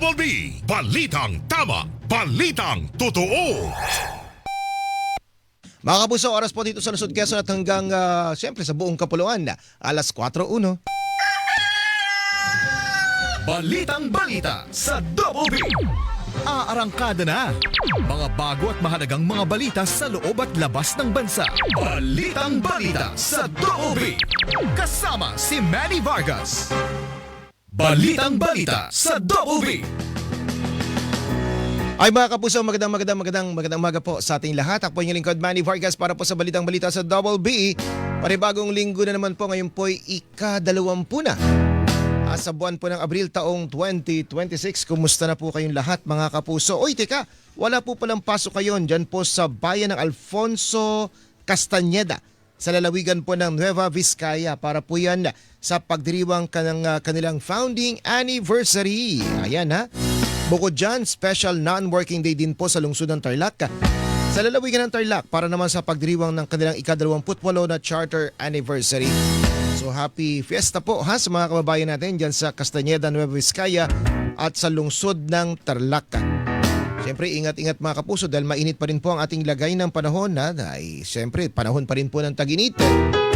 Double B, balitang tama, balitang totoo. Mga kapuso, oras po dito sa Luzon, Quezon at hanggang siyempre sa buong Kapuluan, alas 4:01. Balitang balita sa Double B. Aarangkada na. Mga bago at mahalagang mga balita sa loob at labas ng bansa. Balitang balita sa Double B. Kasama si Manny Vargas. Balitang balita sa Double B. Ay mga kapuso, magandang umaga po sa ating lahat. Ako po yung lingkod Manny Vargas para po sa Balitang Balita sa Double B. Panibagong linggo na naman po, ngayon po ay ika-20 na. Sa buwan po ng Abril taong 2026, kumusta na po kayong lahat mga kapuso? Oy, teka, wala po palang pasok kayon dyan po sa bayan ng Alfonso Castañeda sa lalawigan po ng Nueva Vizcaya para po yan sa pagdiriwang kanilang founding anniversary. Ayan ha. Bukod dyan, special non-working day din po sa lungsod ng Tarlac. Sa lalawigan ng Tarlac para naman sa pagdiriwang ng kanilang ika-28 na charter anniversary. So happy fiesta po ha sa mga kababayan natin dyan sa Castañeda, Nueva Vizcaya at sa lungsod ng Tarlac. Siyempre ingat-ingat mga kapuso dahil mainit pa rin po ang ating lagay ng panahon na ay siyempre panahon pa rin po ng tag-init.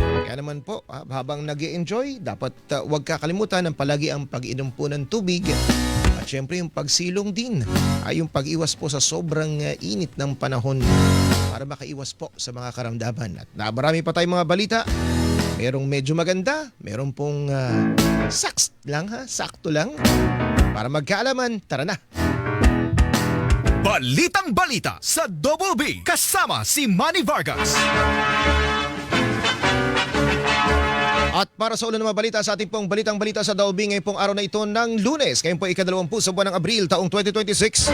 Kaya naman po habang nag-i-enjoy dapat huwag kakalimutan ng palagi ang pag-inom po ng tubig. At siyempre yung pagsilong din ay yung pag-iwas po sa sobrang init ng panahon para makaiwas po sa mga karamdaman. At marami pa tayong mga balita. Merong medyo maganda, meron pong sakto lang. Para magkaalaman, tara na. Balitang balita sa Double B. Kasama si Manny Vargas. At para sa ulan ng mga balita sa ating pong Balitang Balita sa Double B ngayong pong araw na ito ng Lunes, ngayon po ika-20 sa buwan ng Abril taong 2026.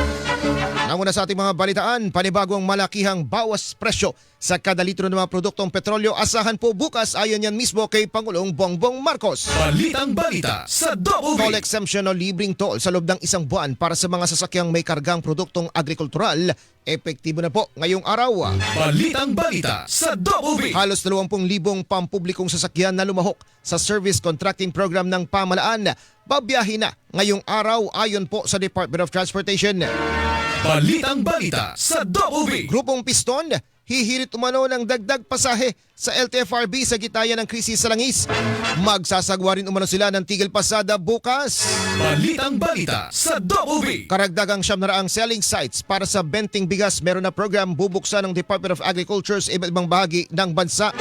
Nanguna sa ating mga balitaan, panibagong malakihang bawas presyo sa kada litro ng mga produktong petrolyo. Asahan po bukas ayon yan mismo kay Pangulong Bongbong Marcos. Balitang balita sa Double B. Toll exemption o libreng toll sa loob ng isang buwan para sa mga sasakyang may kargang produktong agrikultural. Epektibo na po ngayong araw. Balitang balita sa Double B. Halos 20,000 pampublikong sasakyan na lumahok sa service contracting program ng pamahalaan. Babiyahe na ngayong araw ayon po sa Department of Transportation. Balitang balita sa Double B. Grupong Piston, hihirit umano ng dagdag pasahe sa LTFRB sa gitaya ng krisis sa langis. Magsasagwa rin umano sila ng tigil pasada bukas. Balitang balita sa Double B. Karagdagang 700 selling sites para sa benting bigas meron na program bubuksan ng Department of Agriculture sa iba't ibang bahagi ng bansa.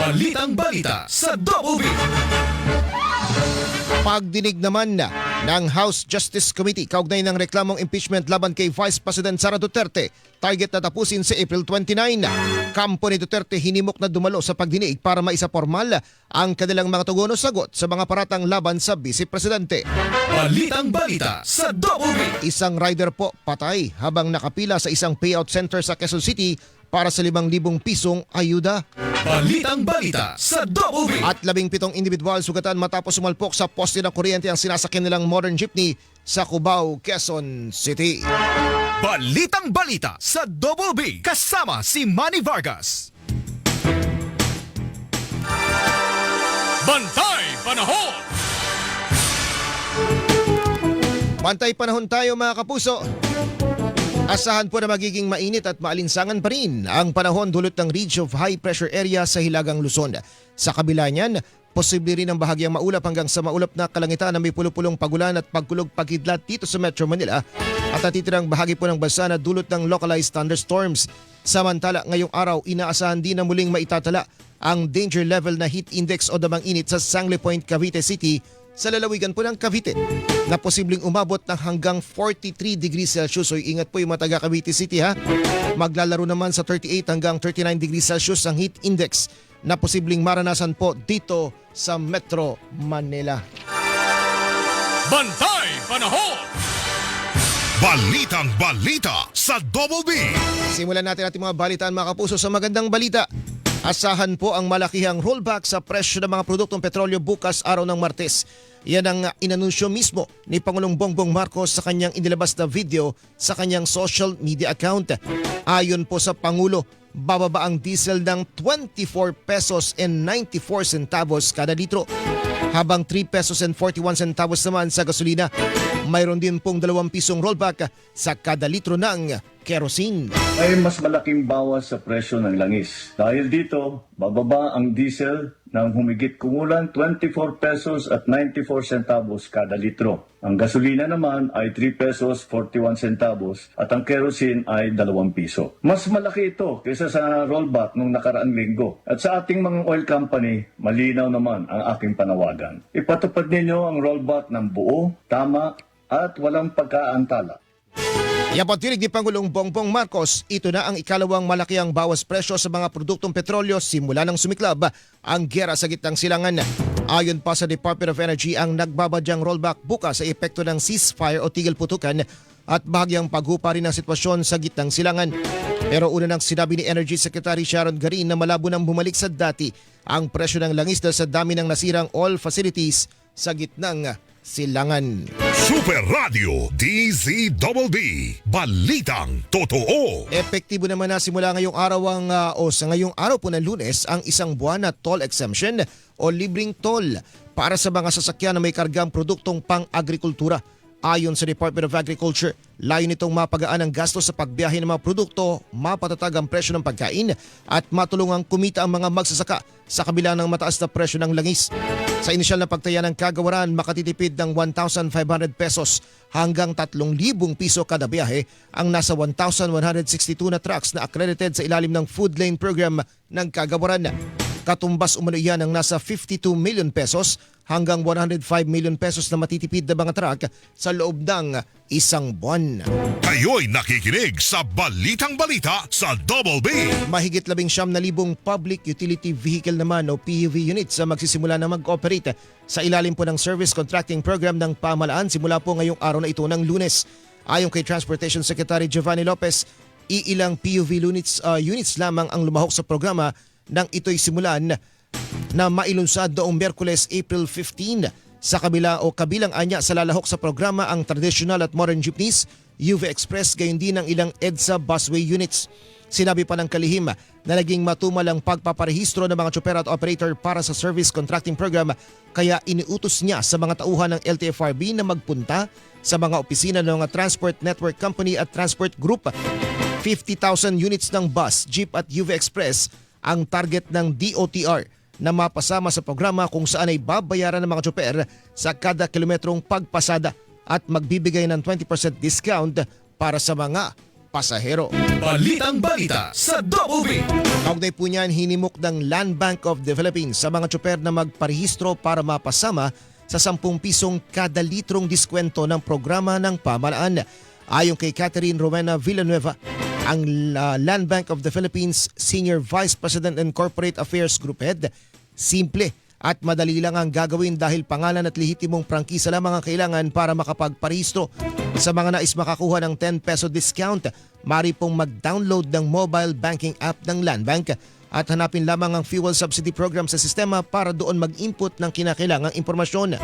Balitang balita sa Double B. Pagdinig naman ng House Justice Committee kaugnay ng reklamong impeachment laban kay Vice President Sara Duterte, target na tapusin sa April 29. Kampo ni Duterte hinimok na dumalo sa pagdinig para maisa formal ang kanilang mga tugon o sagot sa mga paratang laban sa Vice Presidente. Balitang balita sa Double B. Isang rider po patay habang nakapila sa isang payout center sa Quezon City para sa 5,000 pisong ayuda. Balitang balita sa Double B. At 17 individual sugatan matapos sumalpok sa poste ng kuryente ang sinasakyan nilang modern jeepney sa Cubao, Quezon City. Balitang balita sa Double B. Kasama si Manny Vargas. Bantay panahon. Bantay panahon tayo mga kapuso. Asahan po na magiging mainit at maalinsangan pa rin ang panahon dulot ng ridge of high pressure area sa Hilagang Luzon. Sa kabila niyan, posible rin ang bahagyang maulap hanggang sa maulap na kalangitan na may pulupulong pagulan at pagkulog pagkidlat dito sa Metro Manila at natitirang bahagi po ng bansa na dulot ng localized thunderstorms. Samantala ngayong araw, inaasahan din na muling maitatala ang danger level na heat index o damang init sa Sangley Point, Cavite City sa lalawigan po ng Cavite na posibleng umabot ng hanggang 43 degrees Celsius. So ingat po yung mga taga Cavite City ha. Maglalaro naman sa 38 hanggang 39 degrees Celsius ang heat index na posibleng maranasan po dito sa Metro Manila. Bantay panahon. Balitang balita sa Double B. Simulan natin ating mga balitaan mga kapuso sa magandang balita. Asahan po ang malakihang rollback sa presyo ng mga produktong petrolyo bukas araw ng Martes. Yan ang inanunsyo mismo ni Pangulong Bongbong Marcos sa kanyang inilabas na video sa kanyang social media account. Ayon po sa Pangulo, bababa ang diesel ng 24 pesos and 94 centavos kada litro, habang 3 pesos and 41 centavos naman sa gasolina. Mayroon din pong 2 pisong rollback sa kada litro ng kerosene. Ay mas malaking bawas sa presyo ng langis. Dahil dito, bababa ang diesel ng humigit kumulang 24 pesos at 94 centavos kada litro. Ang gasolina naman ay 3 pesos 41 centavos at ang kerosene ay 2 piso. Mas malaki ito kaysa sa rollback nung nakaraang linggo. At sa ating mga oil company, malinaw naman ang aking panawagan. Ipatupad ninyo ang rollback ng buo, tama at walang pagkaantala. Yan po tinig ni Pangulong Bongbong Marcos, ito na ang ikalawang malakiang bawas presyo sa mga produktong petrolyo simula nang sumiklab ang giyera sa gitnang silangan. Ayon pa sa Department of Energy, ang nagbabadyang rollback bukas sa epekto ng ceasefire o tigil putukan at bahagyang paghupa rin ng sitwasyon sa gitnang silangan. Pero una nang sinabi ni Energy Secretary Sharon Garin na malabo nang bumalik sa dati ang presyo ng langis dahil sa dami ng nasirang oil facilities sa gitnang silangan. Super Radio DZBB Balitang Totoo. Epektibo naman na simula ngayong araw sa ngayong araw po ng Lunes ang isang buwan na toll exemption o libreng toll para sa mga sasakyan na may kargang produktong pang-agrikultura. Ayon sa Department of Agriculture, layo nitong mapagaan ang gasto sa pagbiyahe ng mga produkto, mapatatag ang presyo ng pagkain at matulungang kumita ang mga magsasaka sa kabila ng mataas na presyo ng langis. Sa inisyal na pagtaya ng kagawaran, makatitipid ng 1,500 pesos hanggang 3,000 piso kada biyahe ang nasa 1,162 na trucks na accredited sa ilalim ng Food Lane Program ng kagawaran. Katumbas umano yan ng nasa 52 million pesos hanggang 105 million pesos na matitipid na mga truck sa loob ng isang buwan. Kayo'y nakikinig sa Balitang Balita sa Double B. Mahigit 19,000 public utility vehicle naman o PUV units ang magsisimula na mag-operate sa ilalim po ng service contracting program ng pamahalaan simula po ngayong araw na ito ng Lunes. Ayon kay Transportation Secretary Giovanni Lopez, iilang PUV units lamang ang lumahok sa programa nang ito'y simulan na mailunsad noong Miyerkules, April 15. Sa kabilang anya sa lalahok sa programa ang traditional at modern jeepneys, UV Express, gayon din ang ilang EDSA busway units. Sinabi pa ng kalihim na naging matumal ang pagpaparehistro ng mga tsoper at operator para sa service contracting program kaya iniutos niya sa mga tauhan ng LTFRB na magpunta sa mga opisina ng mga Transport Network Company at Transport Group. 50,000 units ng bus, jeep at UV Express ang target ng DOTR na mapasama sa programa kung saan ay babayaran ng mga tsoper sa kada kilometrong pagpasada at magbibigay ng 20% discount para sa mga pasahero. Balitang Balita sa Double B. Kaugnay po niyan, hinimok ng Land Bank of the Philippines sa mga tsoper na magparehistro para mapasama sa 10 pisong kada litrong diskwento ng programa ng pamahalaan. Ayon kay Catherine Rowena Villanueva, ang Land Bank of the Philippines Senior Vice President and Corporate Affairs Group Head, simple at madali lang ang gagawin dahil pangalan at lehitimong prangkisa lamang ang kailangan para makapagparehistro. Sa mga nais makakuha ng 10 peso discount, mari pong mag-download ng mobile banking app ng Land Bank at hanapin lamang ang fuel subsidy program sa sistema para doon mag-input ng kinakailangang impormasyon.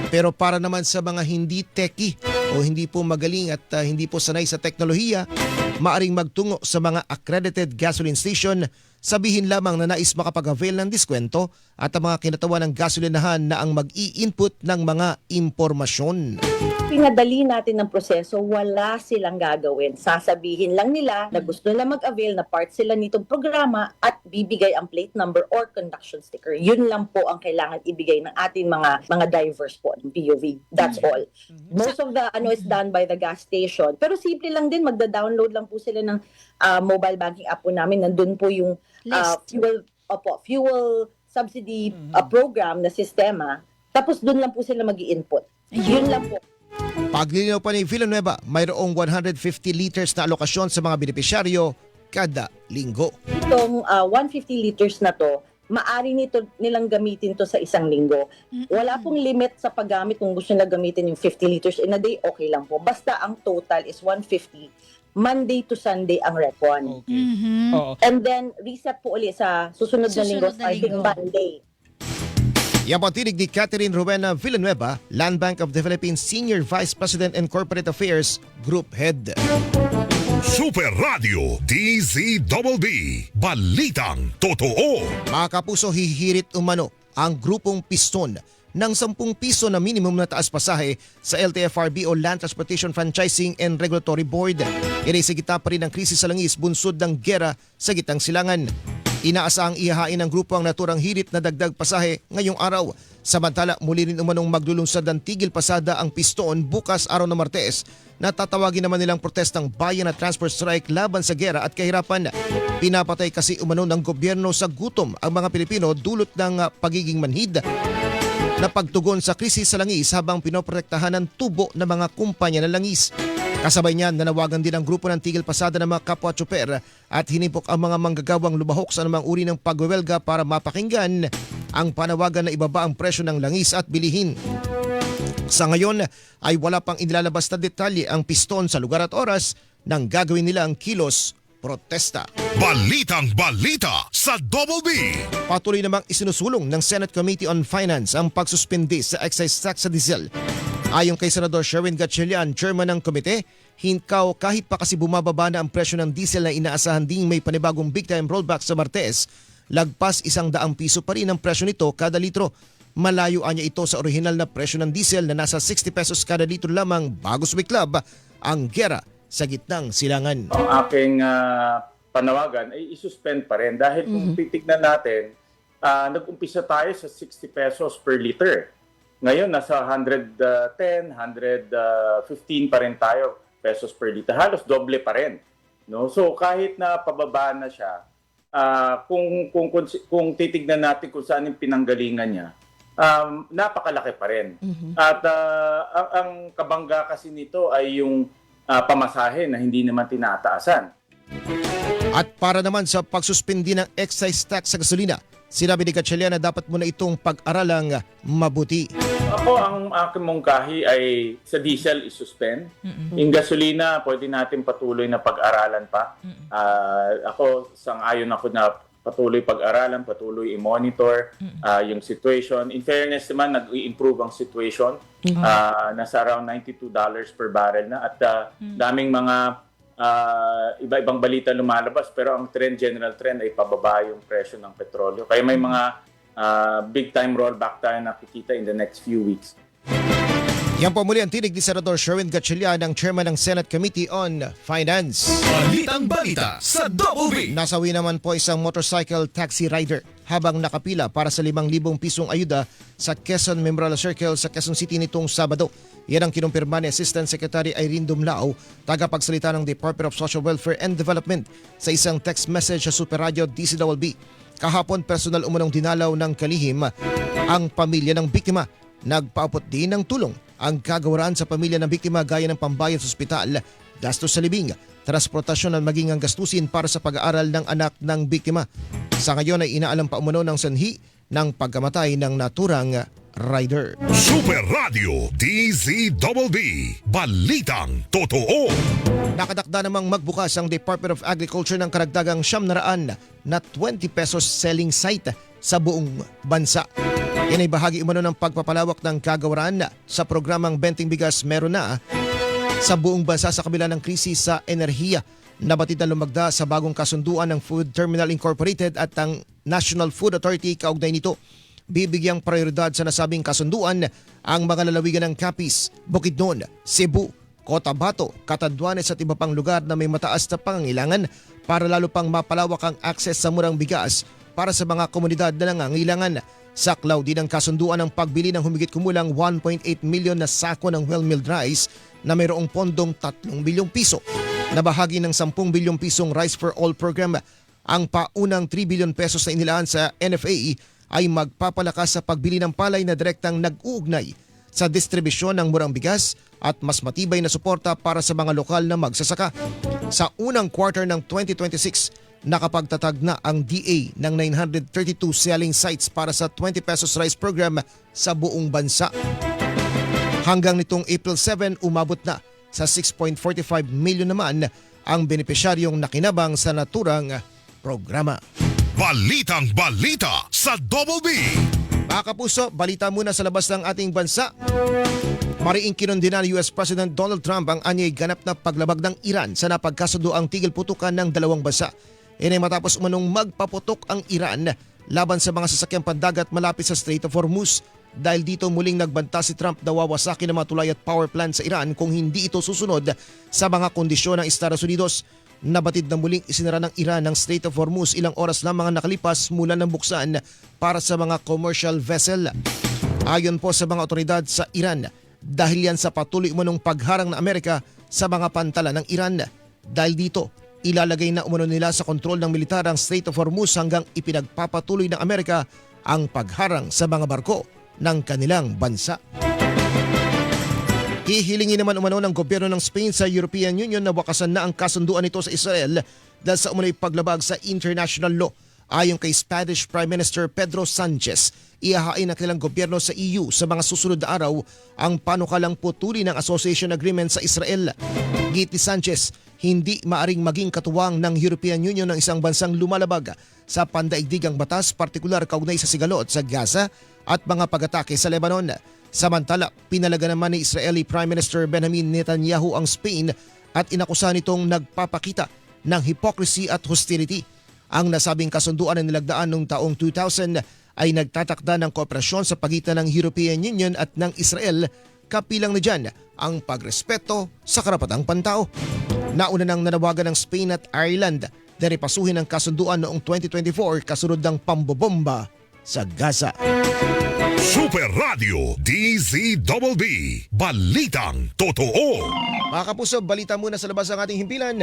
Pero para naman sa mga hindi techie o hindi po magaling at hindi po sanay sa teknolohiya, maaring magtungo sa mga accredited gasoline station, sabihin lamang na nais makapag-avail ng diskwento at ang mga kinatawan ng gasolinahan na ang mag-i-input ng mga impormasyon. Pinadali natin ng proseso, wala silang gagawin. Sasabihin lang nila na gusto nila mag-avail na part sila nitong programa at bibigay ang plate number or conduction sticker. Yun lang po ang kailangan ibigay ng ating mga drivers po ng PUV. That's all. Most of the is done by the gas station. Pero simple lang din, magda-download lang po sila ng mobile banking app po namin. Nandun po yung fuel subsidy program na sistema. Tapos dun lang po sila mag-i-input. Yun lang po. Paglilinaw pa ni Villanueva, mayroong 150 liters na alokasyon sa mga benepisyaryo kada linggo. Itong 150 liters na to, maari nilang gamitin to sa isang linggo. Wala pong limit sa paggamit. Kung gusto nila gamitin yung 50 liters in a day, okay lang po. Basta ang total is 150. Monday to Sunday ang Rep1. Okay. Oo. And then, reset po ulit sa susunod na linggo, starting Monday. Yan po ang tinig ni Catherine Rowena Villanueva, Land Bank of the Philippines Senior Vice President and Corporate Affairs Group Head. Super Radio DZBB Balitang Totoo. Mga kapuso, hihirit umano ang grupong Piston ng 10 piso na minimum na taas pasahe sa LTFRB o Land Transportation Franchising and Regulatory Board. Iri sa gitna pa rin ng krisis sa langis bunsod ng gera sa gitnang silangan. Inaasahang ihahain ng grupo ang naturang hirit na dagdag pasahe ngayong araw. Samantala, muli rin umanong maglulunsad ng tigil pasada ang piston bukas araw ng Martes na tatawagin naman nilang protestang bayan na transport strike laban sa gera at kahirapan. Pinapatay kasi umano ng gobyerno sa gutom ang mga Pilipino dulot ng pagiging manhid na pagtugon sa krisis sa langis habang pinoprotektahan ng tubo ng mga kumpanya ng langis. Kasabay niyan, nanawagan din ang grupo ng tigil pasada ng mga kapwa tsoper at hinipok ang mga manggagawang lumahok sa anumang uri ng pagwewelga para mapakinggan ang panawagan na ibaba ang presyo ng langis at bilihin. Sa ngayon ay wala pang inilalabas na detalye ang piston sa lugar at oras ng gagawin nilang kilos protesta. Balitang balita sa Double B. Patuloy namang isinusulong ng Senate Committee on Finance ang pagsuspindi sa excise tax sa diesel. Ayon kay Senador Sherwin Gatchalian, chairman ng komite, kahit pa kasi bumababa na ang presyo ng diesel na inaasahan ding may panibagong big time rollback sa Martes, lagpas 100 piso pa rin ang presyo nito kada litro. Malayo niya ito sa orihinal na presyo ng diesel na nasa 60 pesos kada litro lamang bago sumiklab ang gera sa gitnang silangan. Ang aking panawagan ay isuspend pa rin dahil kung titignan natin, nag-umpisa tayo sa 60 pesos per liter. Ngayon, nasa 110, 115 pa rin tayo pesos per liter. Halos doble pa rin. No? So kahit na pababa na siya, kung titignan natin kung saan yung pinanggalingan niya, napakalaki pa rin. At ang kabangga kasi nito ay yung pamasahe na hindi naman tinataasan. At para naman sa pagsuspindi ng excise tax sa gasolina, sinabi ni Gatchalian na dapat muna itong pag-aralang mabuti. Ako, ang aking mungkahi ay sa diesel isuspend. Yung gasolina, pwede natin patuloy na pag-aralan pa. Ako, sang-ayon ako na patuloy pag-aralan, patuloy i-monitor yung situation. In fairness naman, nag-i-improve ang situation. Nasa around $92 per barrel na. At daming mga iba-ibang balita lumalabas, pero ang general trend ay pababa yung presyo ng petrolyo. Kaya may mga big time rollback tayo nakikita in the next few weeks. Yan po muli ang tinig ni Senador Sherwin Gatchalian, ang chairman ng Senate Committee on Finance. Balitang balita sa Double B. Nasawi naman po isang motorcycle taxi rider habang nakapila para sa 5,000 pisong ayuda sa Quezon Memorial Circle sa Quezon City nitong Sabado. Yan ang kinumpirma ni Assistant Secretary Irene Dumlao, tagapagsalita ng Department of Social Welfare and Development sa isang text message sa Super Radio DCWB. Kahapon, personal umunong dinalaw ng kalihim ang pamilya ng biktima. Nagpaabot din ng tulong ang kagawaran sa pamilya ng biktima gaya ng pambayad sa ospital, gastos sa libing, transportasyon at maging ang gastusin para sa pag-aaral ng anak ng biktima. Sa ngayon ay inaalam pa umano ng sanhi ng pagkamatay ng naturang rider. Super Radio DZBB. Balitang totoo. Nakadakda namang magbukas ang Department of Agriculture ng karagdagang 900 na 20 pesos selling site sa buong bansa. Yan ay bahagi umano ng pagpapalawak ng kagawaran sa programang Benting Bigas Meron Na sa buong bansa sa kabila ng krisis sa enerhiya. Nabatid na lumagda sa bagong kasunduan ng Food Terminal Incorporated at ang National Food Authority kaugnay nito. Bibigyang prioridad sa nasabing kasunduan ang mga lalawigan ng Capiz, Bukidnon, Cebu, Cotabato, Catanduanes at iba pang lugar na may mataas na pangangailangan para lalo pang mapalawak ang akses sa murang bigas para sa mga komunidad na nangangailangan. Saklaw din ang kasunduan ng pagbili ng humigit kumulang 1.8 million na sako ng well-milled rice na mayroong pondong 3 bilyong piso. Nabahagi ng 10 bilyong pisong Rice for All program, ang paunang 3 bilyon pesos na inilaan sa NFA ay magpapalakas sa pagbili ng palay na direktang nag-uugnay sa distribusyon ng murang bigas at mas matibay na suporta para sa mga lokal na magsasaka. Sa unang quarter ng 2026, nakapagtatag na ang DA ng 932 selling sites para sa 20 pesos rice program sa buong bansa. Hanggang nitong April 7, umabot na sa 6.45 million naman ang benepisyaryong nakinabang sa naturang programa. Balitang balita sa Double B. Mga kapuso, balita muna sa labas ng ating bansa. Mariing kinundina ni US President Donald Trump ang anyay ganap na paglabag ng Iran sa napagkasundoang tigil putukan ng dalawang bansa. Yan ay matapos umanong magpaputok ang Iran laban sa mga sasakyang pandagat malapit sa Strait of Hormuz. Dahil dito muling nagbanta si Trump na wawasakin ang mga tulay at power plant sa Iran kung hindi ito susunod sa mga kondisyon ng Estados Unidos. Nabatid na muling isinara ng Iran ng Strait of Hormuz ilang oras lang mga nakalipas mula ng buksan para sa mga commercial vessel. Ayon po sa mga otoridad sa Iran, dahil yan sa patuloy umanong pagharang ng Amerika sa mga pantala ng Iran. Dahil dito, ilalagay na umano nila sa kontrol ng militar ang Strait of Hormuz hanggang ipinagpapatuloy ng Amerika ang pagharang sa mga barko ng kanilang bansa. Hihilingin naman umano ng gobyerno ng Spain sa European Union na wakasan na ang kasunduan nito sa Israel dahil sa umunoy paglabag sa international law. Ayon kay Spanish Prime Minister Pedro Sanchez, ihahain ng kanilang gobyerno sa EU sa mga susunod na araw ang panukalang putuli ng Association Agreement sa Israel. Git ni Sanchez, hindi maaring maging katuwang ng European Union ng isang bansang lumalabag sa pandaigdigang batas, partikular kaugnay sa sigalot sa Gaza at mga pag-atake sa Lebanon. Samantala, pinalaga naman ni Israeli Prime Minister Benjamin Netanyahu ang Spain at inakusa nitong nagpapakita ng hypocrisy at hostility. Ang nasabing kasunduan na nilagdaan noong taong 2000 ay nagtatakda ng kooperasyon sa pagitan ng European Union at ng Israel, kapilang na dyan ang pagrespeto sa karapatang pantao. Nauna nang nanawagan ng Spain at Ireland na repasuhin ang kasunduan noong 2024 kasunod ng pambobomba sa Gaza. Super Radio DZBB Balitang Totoo. Mga kapuso, balita muna sa labas ng ating himpilan.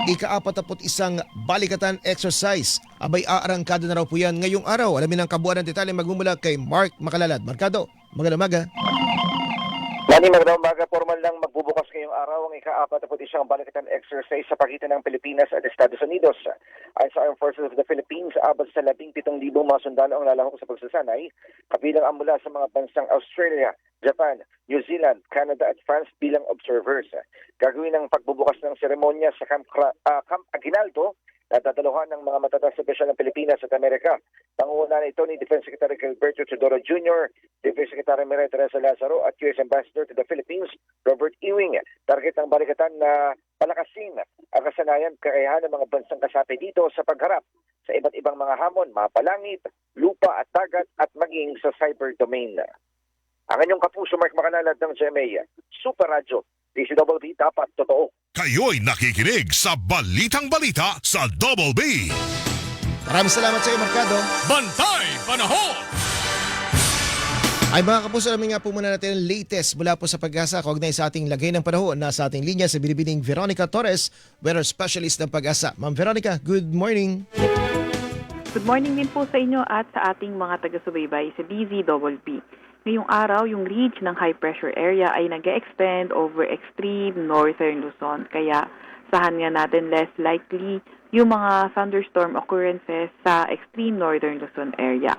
Ika-41 balikatan exercise. Abay aarangkada na raw po yan ngayong araw. Alamin ang kabuuan ng detalye magmumula kay Mark Makalalad. Markado, magandang umaga. Magandang umaga. Formal lang magbubukas ngayong araw ang ika-41 balikatan exercise sa pagitan ng Pilipinas at Estados Unidos. Ayon sa Armed Forces of the Philippines, abot sa 17,000 mga sundalo ang lalahok sa pagsasanay, kabilang ang mula sa mga bansang Australia, Japan, New Zealand, Canada at France bilang observers. Gagawin ang pagbubukas ng seremonya sa Camp Aguinaldo na dadaluhan ng mga matatas na opisyal ng Pilipinas at Amerika. Pangunguna ito ni Defense Secretary Gilberto Teodoro Jr., Defense Secretary Maria Teresa Lazaro at US Ambassador to the Philippines, Robert Ewing. Target ng balikatan na palakasin ang kasanayan kakayahan ng mga bansang kasapi dito sa pagharap sa iba't ibang mga hamon, mapalangit, lupa at dagat at maging sa cyber domain. Ang inyong kapuso, Mark Makalalad ng GMA, Super Radio, DZBB, dapat totoo. Kayo'y nakikinig sa Balitang Balita sa Double B. Maraming salamat sa iyo, Markado. Bantay Panahon! Ay mga kapuso, alamin nga po muna natin ang latest mula po sa Pag-asa kaugnay sa ating lagay ng panahon na sa ating linya sa binibining Veronica Torres, weather specialist ng Pag-asa. Ma'am Veronica, good morning. Good morning din po sa inyo at sa ating mga taga-subaybay sa DZBB. Ngayong araw, yung ridge ng high pressure area ay nag-extend over extreme northern Luzon. Kaya sahan nga natin less likely yung mga thunderstorm occurrences sa extreme northern Luzon area.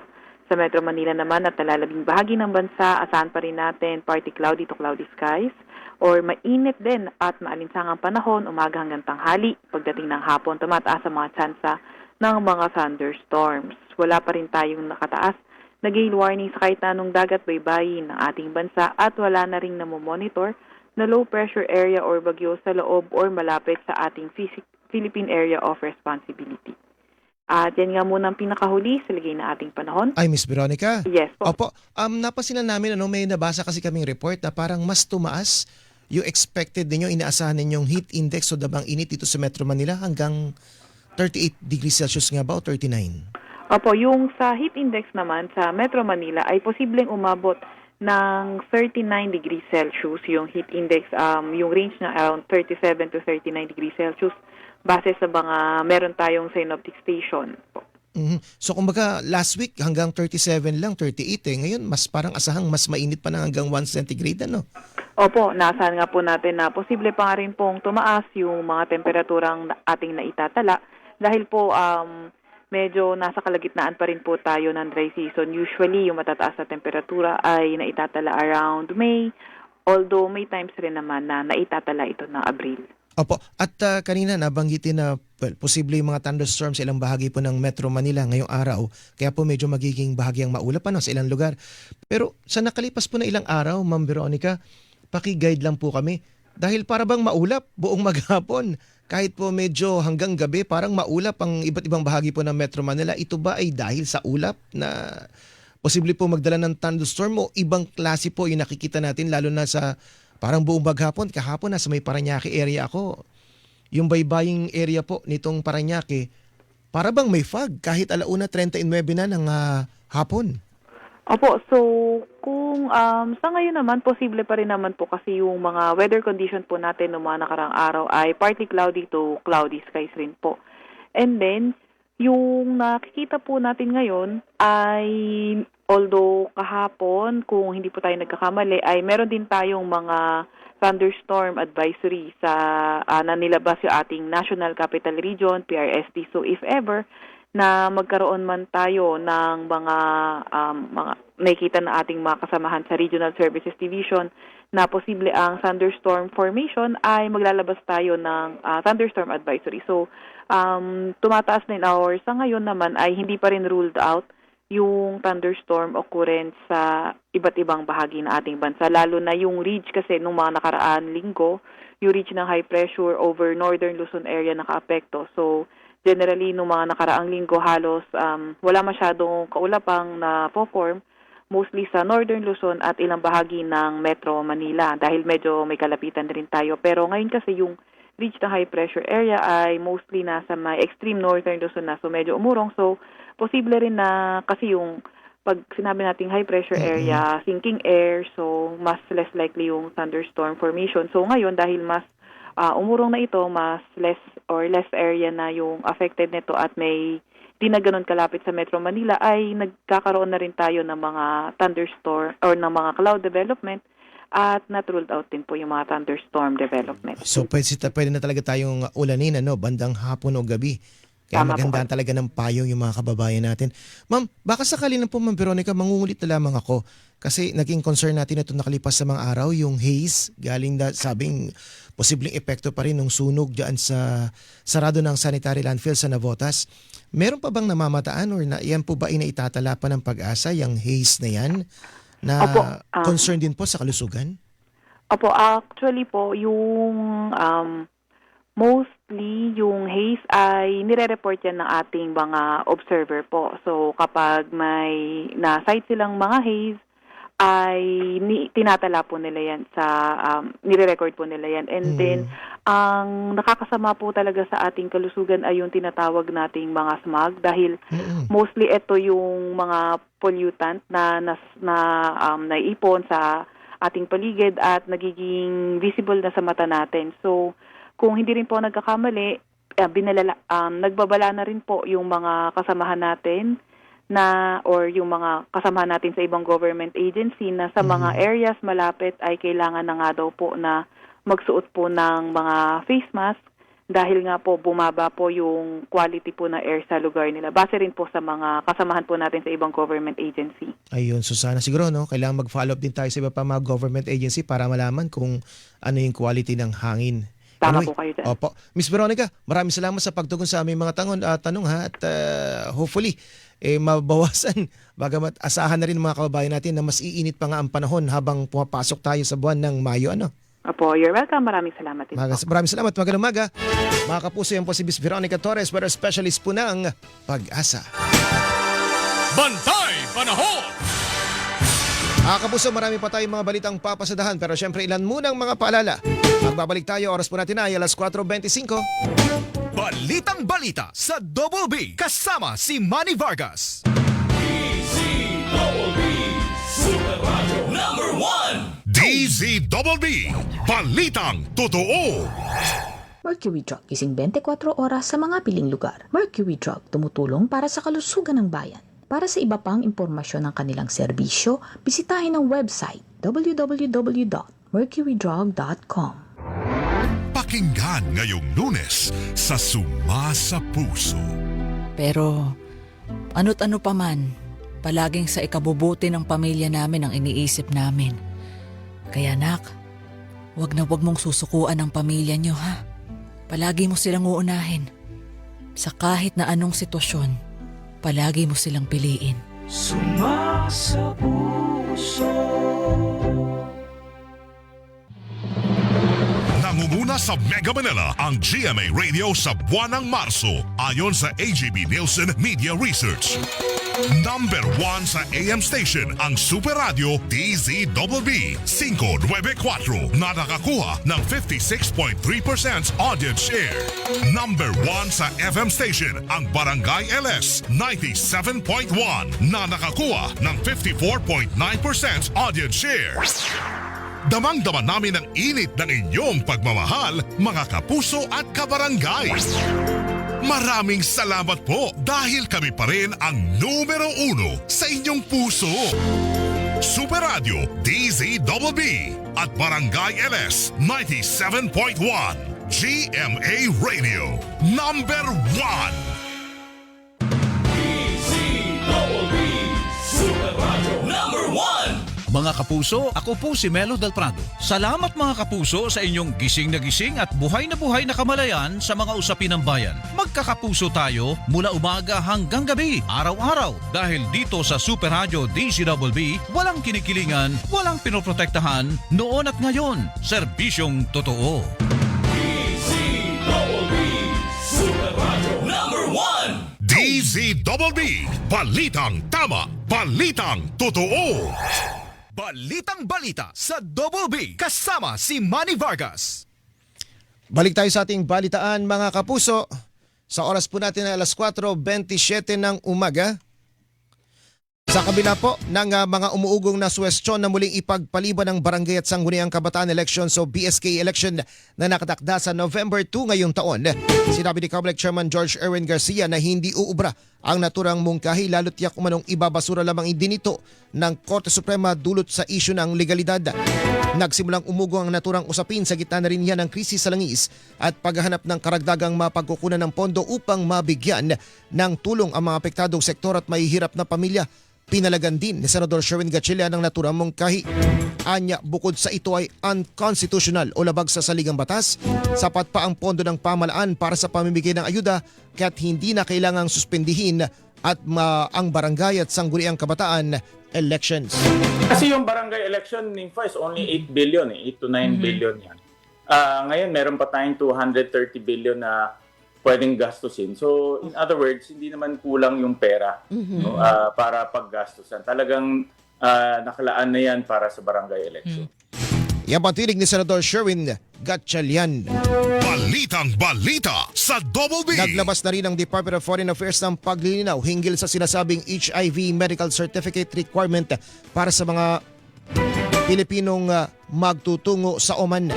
Sa Metro Manila naman at nalalabing bahagi ng bansa, asahan pa rin natin partly cloudy to cloudy skies or mainit din at maalinsangang panahon umaga hanggang tanghali. Pagdating ng hapon, tumataas ang mga tsansa ng mga thunderstorms. Wala pa rin tayong nakataas na gale warning sa kahit na anong dagat baybayin ng ating bansa at wala na rin namomonitor na low pressure area or bagyo sa loob or malapit sa ating Philippine Area of Responsibility. At yan nga muna ang pinakahuli sa lagay na ating panahon. Ay, Miss Veronica. Yes po. Opo, napasinan namin, may nabasa kasi kaming report na parang mas tumaas yung expected ninyo, inaasahan ninyong heat index o dabang init dito sa Metro Manila hanggang 38 degrees Celsius nga ba o 39? Opo, yung sa heat index naman sa Metro Manila ay posibleng umabot ng 39 degrees Celsius. Yung heat index, yung range na around 37 to 39 degrees Celsius base sa mga meron tayong synoptic station. Mm-hmm. So kumbaga last week hanggang 37 lang, 38 Ngayon mas parang asahang mas mainit pa na hanggang 1 centigrade ano? Opo, naasahan nga po natin na posible pa nga rin pong tumaas yung mga temperaturang ating naitatala dahil po medyo nasa kalagitnaan pa rin po tayo ng dry season. Usually, yung matataas na temperatura ay naitatala around May, although may times rin naman na naitatala ito ng Abril. Opo, at kanina nabanggitin na posible yung mga thunderstorms sa ilang bahagi po ng Metro Manila ngayong araw. Kaya po medyo magiging bahagyang maulap sa ilang lugar. Pero sa nakalipas po na ilang araw, Ma'am Veronica, paki-guide lang po kami. Dahil para bang maulap buong maghapon. Kahit po medyo hanggang gabi parang maulap ang iba't ibang bahagi po ng Metro Manila. Ito ba ay dahil sa ulap na posible po magdala ng thunderstorm o ibang klase po yung nakikita natin lalo na sa parang buong baghapon. Kahapon nasa may Parañaque area ako. Yung baybaying area po nitong Parañaque, para bang may fog kahit 1:39 na ng hapon. Opo, so kung sa ngayon naman, posible pa rin naman po kasi yung mga weather condition po natin noong mga nakarang araw ay partly cloudy to cloudy skies rin po. And then, yung nakikita po natin ngayon ay, although kahapon, kung hindi po tayo nagkakamali, ay meron din tayong mga thunderstorm advisory sa na nilabas yung ating National Capital Region, PRSD. So if ever na magkaroon man tayo ng mga nakikita na ating mga kasamahan sa Regional Services Division na posible ang thunderstorm formation, ay maglalabas tayo ng thunderstorm advisory. So, tumataas na in hours. Sa ngayon naman ay hindi pa rin ruled out yung thunderstorm occurrence sa iba't ibang bahagi ng ating bansa. Lalo na yung ridge kasi nung mga nakaraan linggo, yung ridge ng high pressure over northern Luzon area nakaapekto. So, generally, nung mga nakaraang linggo, halos wala masyadong kaulapang na form, mostly sa northern Luzon at ilang bahagi ng Metro Manila dahil medyo may kalapitan rin tayo. Pero ngayon kasi yung ridge ng high pressure area ay mostly nasa may extreme northern Luzon na, so medyo umurong. So, posible rin na kasi yung pag sinabi nating high pressure area, sinking air, so mas less likely yung thunderstorm formation. So, ngayon, dahil mas umurong na ito, mas less area na yung affected nito at may di na ganun kalapit sa Metro Manila, ay nagkakaroon na rin tayo ng mga thunderstorm or ng mga cloud development at not ruled out din po yung mga thunderstorm development. So pwede na talaga tayong ulanin bandang hapon o gabi. Kaya Tama maganda po. talaga ng payong yung mga kababayan natin. Ma'am, baka sakali na po Ma'am Veronica, mangungulit na lamang ako. Kasi naging concern natin ito nakalipas sa mga araw, yung haze, galing sabing posibleng epekto pa rin ng sunog dyan sa sarado ng sanitary landfill sa Navotas. Meron pa bang namamataan or yan po ba inaitatala pa ng Pag-asa, yung haze na yan? Na Opo, concern din po sa kalusugan? Opo, actually po, yung mostly yung haze ay nire-report yan ng ating mga observer po. So kapag may na-sight silang mga haze, ay tinatala po nila yan sa, nire-record po nila yan. And then, ang nakakasama po talaga sa ating kalusugan ay yung tinatawag nating mga smog dahil mostly ito yung mga pollutant na naiipon sa ating paligid at nagiging visible na sa mata natin. So, kung hindi rin po nagkakamali, nagbabala na rin po yung mga kasamahan natin or yung mga kasamahan natin sa ibang government agency na sa mga areas malapit ay kailangan na nga daw po na magsuot po ng mga face mask dahil nga po bumaba po yung quality po na air sa lugar nila. Base rin po sa mga kasamahan po natin sa ibang government agency. Ayun, so sana siguro kailangan mag-follow up din tayo sa iba pa mga government agency para malaman kung ano yung quality ng hangin. Tama Anyway, po kayo dyan. Opo. Miss Veronica, maraming salamat sa pagtugon sa aming mga tanong at hopefully mabawasan. Bagamat asahan na rin ng mga kababayan natin na mas iinit pa nga ang panahon habang pumapasok tayo sa buwan ng Mayo. Opo, you're welcome. Maraming salamat din po. Maraming salamat. Magandang umaga. Mga kapuso, yan po si Miss Veronica Torres, weather specialist po ng Pag-asa. Bantay Panahon! Mga kapuso, marami pa tayong mga balitang papasadahan pero syempre ilan munang mga paalala. Magbabalik tayo, oras po natin ay alas 4:25. Balitang balita sa Double B kasama si Manny Vargas. DZBB, Balitang Totoo. Mercury Drug, gising 24 oras sa mga piling lugar. Mercury Drug, tumutulong para sa kalusugan ng bayan. Para sa iba pang impormasyon ng kanilang serbisyo, bisitahin ang website www.mercurydrug.com. Pakinggan ngayong Lunes sa Suma sa Puso. Pero ano't ano pa man, palaging sa ikabubuti ng pamilya namin ang iniisip namin. Kaya nak, wag na wag mong susukuan ang pamilya nyo ha. Palagi mo silang uunahin. Sa kahit na anong sitwasyon, palagi mo silang piliin. Suma sa puso. Nangunguna sa Mega Manila ang GMA Radio sa buwan ng Marso ayon sa AGB Nielsen Media Research. Number 1 sa AM station ang Super Radio DZBB 594 na nakakuha ng 56.3% audience share. Number 1 sa FM station ang Barangay LS 97.1 na nakakuha ng 54.9% audience share. Damang-dama namin ang init ng inyong pagmamahal, mga kapuso at kabarangay. Maraming salamat po dahil kami pa rin ang numero 1 sa inyong puso. Super Radio DZBB at Barangay LS 97.1 GMA Radio number 1. Mga kapuso, ako po si Melo Del Prado. Salamat mga kapuso sa inyong gising na gising at buhay na kamalayan sa mga usapin ng bayan. Magkakapuso tayo mula umaga hanggang gabi, araw-araw. Dahil dito sa Super Radio DZBB, walang kinikilingan, walang pinoprotektahan, noon at ngayon. Serbisyong totoo. DZBB, balitang tama, balitang totoo. Balitang balita sa Double B kasama si Manny Vargas. Balik tayo sa ating balitaan mga kapuso. Sa oras po natin ay alas 4:27 ng umaga. Sa kabila po ng mga umuugong na suwestyon na muling ipagpaliban ng Barangay at Sangguniang Kabataan Elections o BSK election na nakatakda sa November 2 ngayong taon, sinabi ni COMELEC Chairman George Erwin Garcia na hindi uubra ang naturang mungkahi lalo't tiyak umanong ibabasura lamang idinito ng Korte Suprema dulot sa isyu ng legalidad. Nagsimulang umugong ang naturang usapin sa gitna na rin yan ng krisis sa langis at paghahanap ng karagdagang mapagkukunan ng pondo upang mabigyan ng tulong ang mga apektadong sektor at mahihirap na pamilya. Pinalagan din ni Senador Sherwin Gatchalian ang naturang mungkahi. Anya, bukod sa ito ay unconstitutional o labag sa saligang batas, sapat pa ang pondo ng pamahalaan para sa pamimigay ng ayuda kaya't hindi na kailangang suspendihin at ang barangay at sangguniang kabataan elections. Kasi yung barangay election, Ninfa, is only 8 billion, 8 to 9 billion yan. Ngayon, meron pa tayong 230 billion na pwedeng gastusin. So, in other words, hindi naman kulang yung pera no, para paggastusan. Talagang nakalaan na yan para sa barangay election. Yan patinig ni Senador Sherwin Gatchalian. Balitang balita sa Double B. Naglabas na rin ang Department of Foreign Affairs ng paglilinaw hinggil sa sinasabing HIV medical certificate requirement para sa mga Pilipinong magtutungo sa Oman.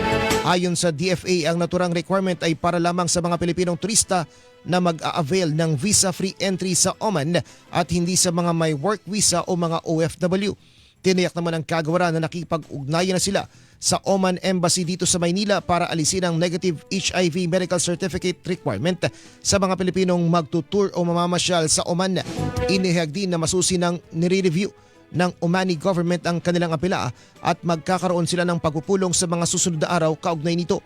Ayon sa DFA, ang naturang requirement ay para lamang sa mga Pilipinong turista na mag-a-avail ng visa-free entry sa Oman at hindi sa mga may work visa o mga OFW. Tiniyak naman ang kagawaran na nakipag-ugnayan na sila sa Oman Embassy dito sa Maynila para alisin ang negative HIV medical certificate requirement sa mga Pilipinong magtutour o mamamasyal sa Oman. Inihayag din na masusi ng nire-review ng Omani government ang kanilang apela at magkakaroon sila ng pagpupulong sa mga susunod na araw kaugnay nito.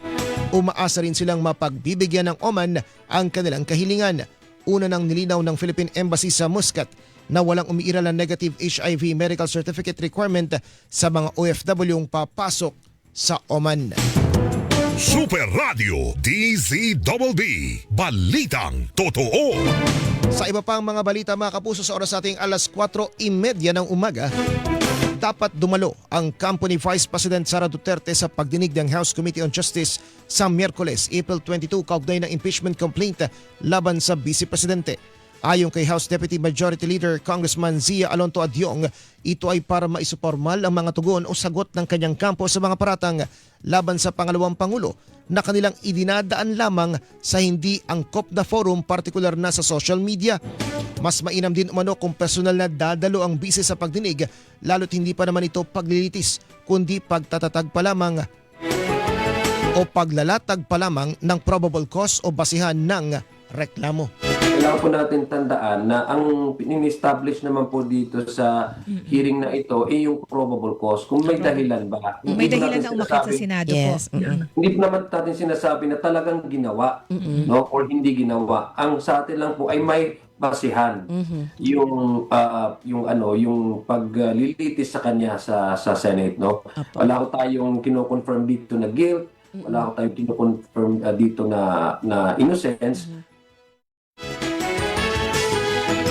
Umaasa rin silang mapagbibigyan ng Oman ang kanilang kahilingan. Una nang nilinaw ng Philippine Embassy sa Muscat na walang umiiral ang negative HIV medical certificate requirement sa mga OFW papasok sa Oman. Super Radio DZBB, balitang totoo. Sa iba pang mga balita mga kapuso, sa oras nating alas 4:30 ng umaga, dapat dumalo ang kampo ni Vice President Sara Duterte sa pagdinig ng House Committee on Justice sa Miyerkules, April 22, kaugnay ng impeachment complaint laban sa Vice Presidente. Ayon kay House Deputy Majority Leader Congressman Zia Alonto Adyong, ito ay para maisupormal ang mga tugon o sagot ng kanyang kampo sa mga paratang laban sa pangalawang Pangulo na kanilang idinadaan lamang sa hindi angkop na forum, partikular na sa social media. Mas mainam din umano kung personal na dadalo ang bise sa pagdinig, lalo't hindi pa naman ito paglilitis kundi pagtatatag pa lamang o paglalatag pa lamang ng probable cause o basihan ng reklamo. Kailangan po natin tandaan na ang in-establish naman po dito sa hearing na ito ay yung probable cause. Kung may dahilan ba? Kung may dahilan na umakyat sa Senado po. Hindi po naman natin sinasabi na talagang ginawa no, or hindi ginawa. Ang sa atin lang po ay may basihan yung paglilitis sa kanya sa Senate, no. Wala ko tayong kino-confirm dito na guilt, wala ko tayong kino-confirm dito na innocence.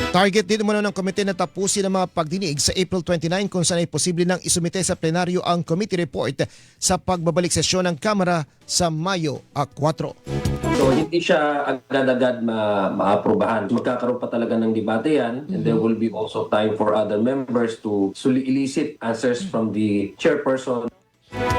Target din umano ng komite na tapusin ang mga pagdinig sa April 29 kung saan ay posible nang isumite sa plenaryo ang committee report sa pagbabalik sesyon ng Kamara sa Mayo 4. So hindi siya agad-agad maaprubahan. Magkakaroon pa talaga ng debate yan, and there will be also time for other members to elicit answers from the chairperson.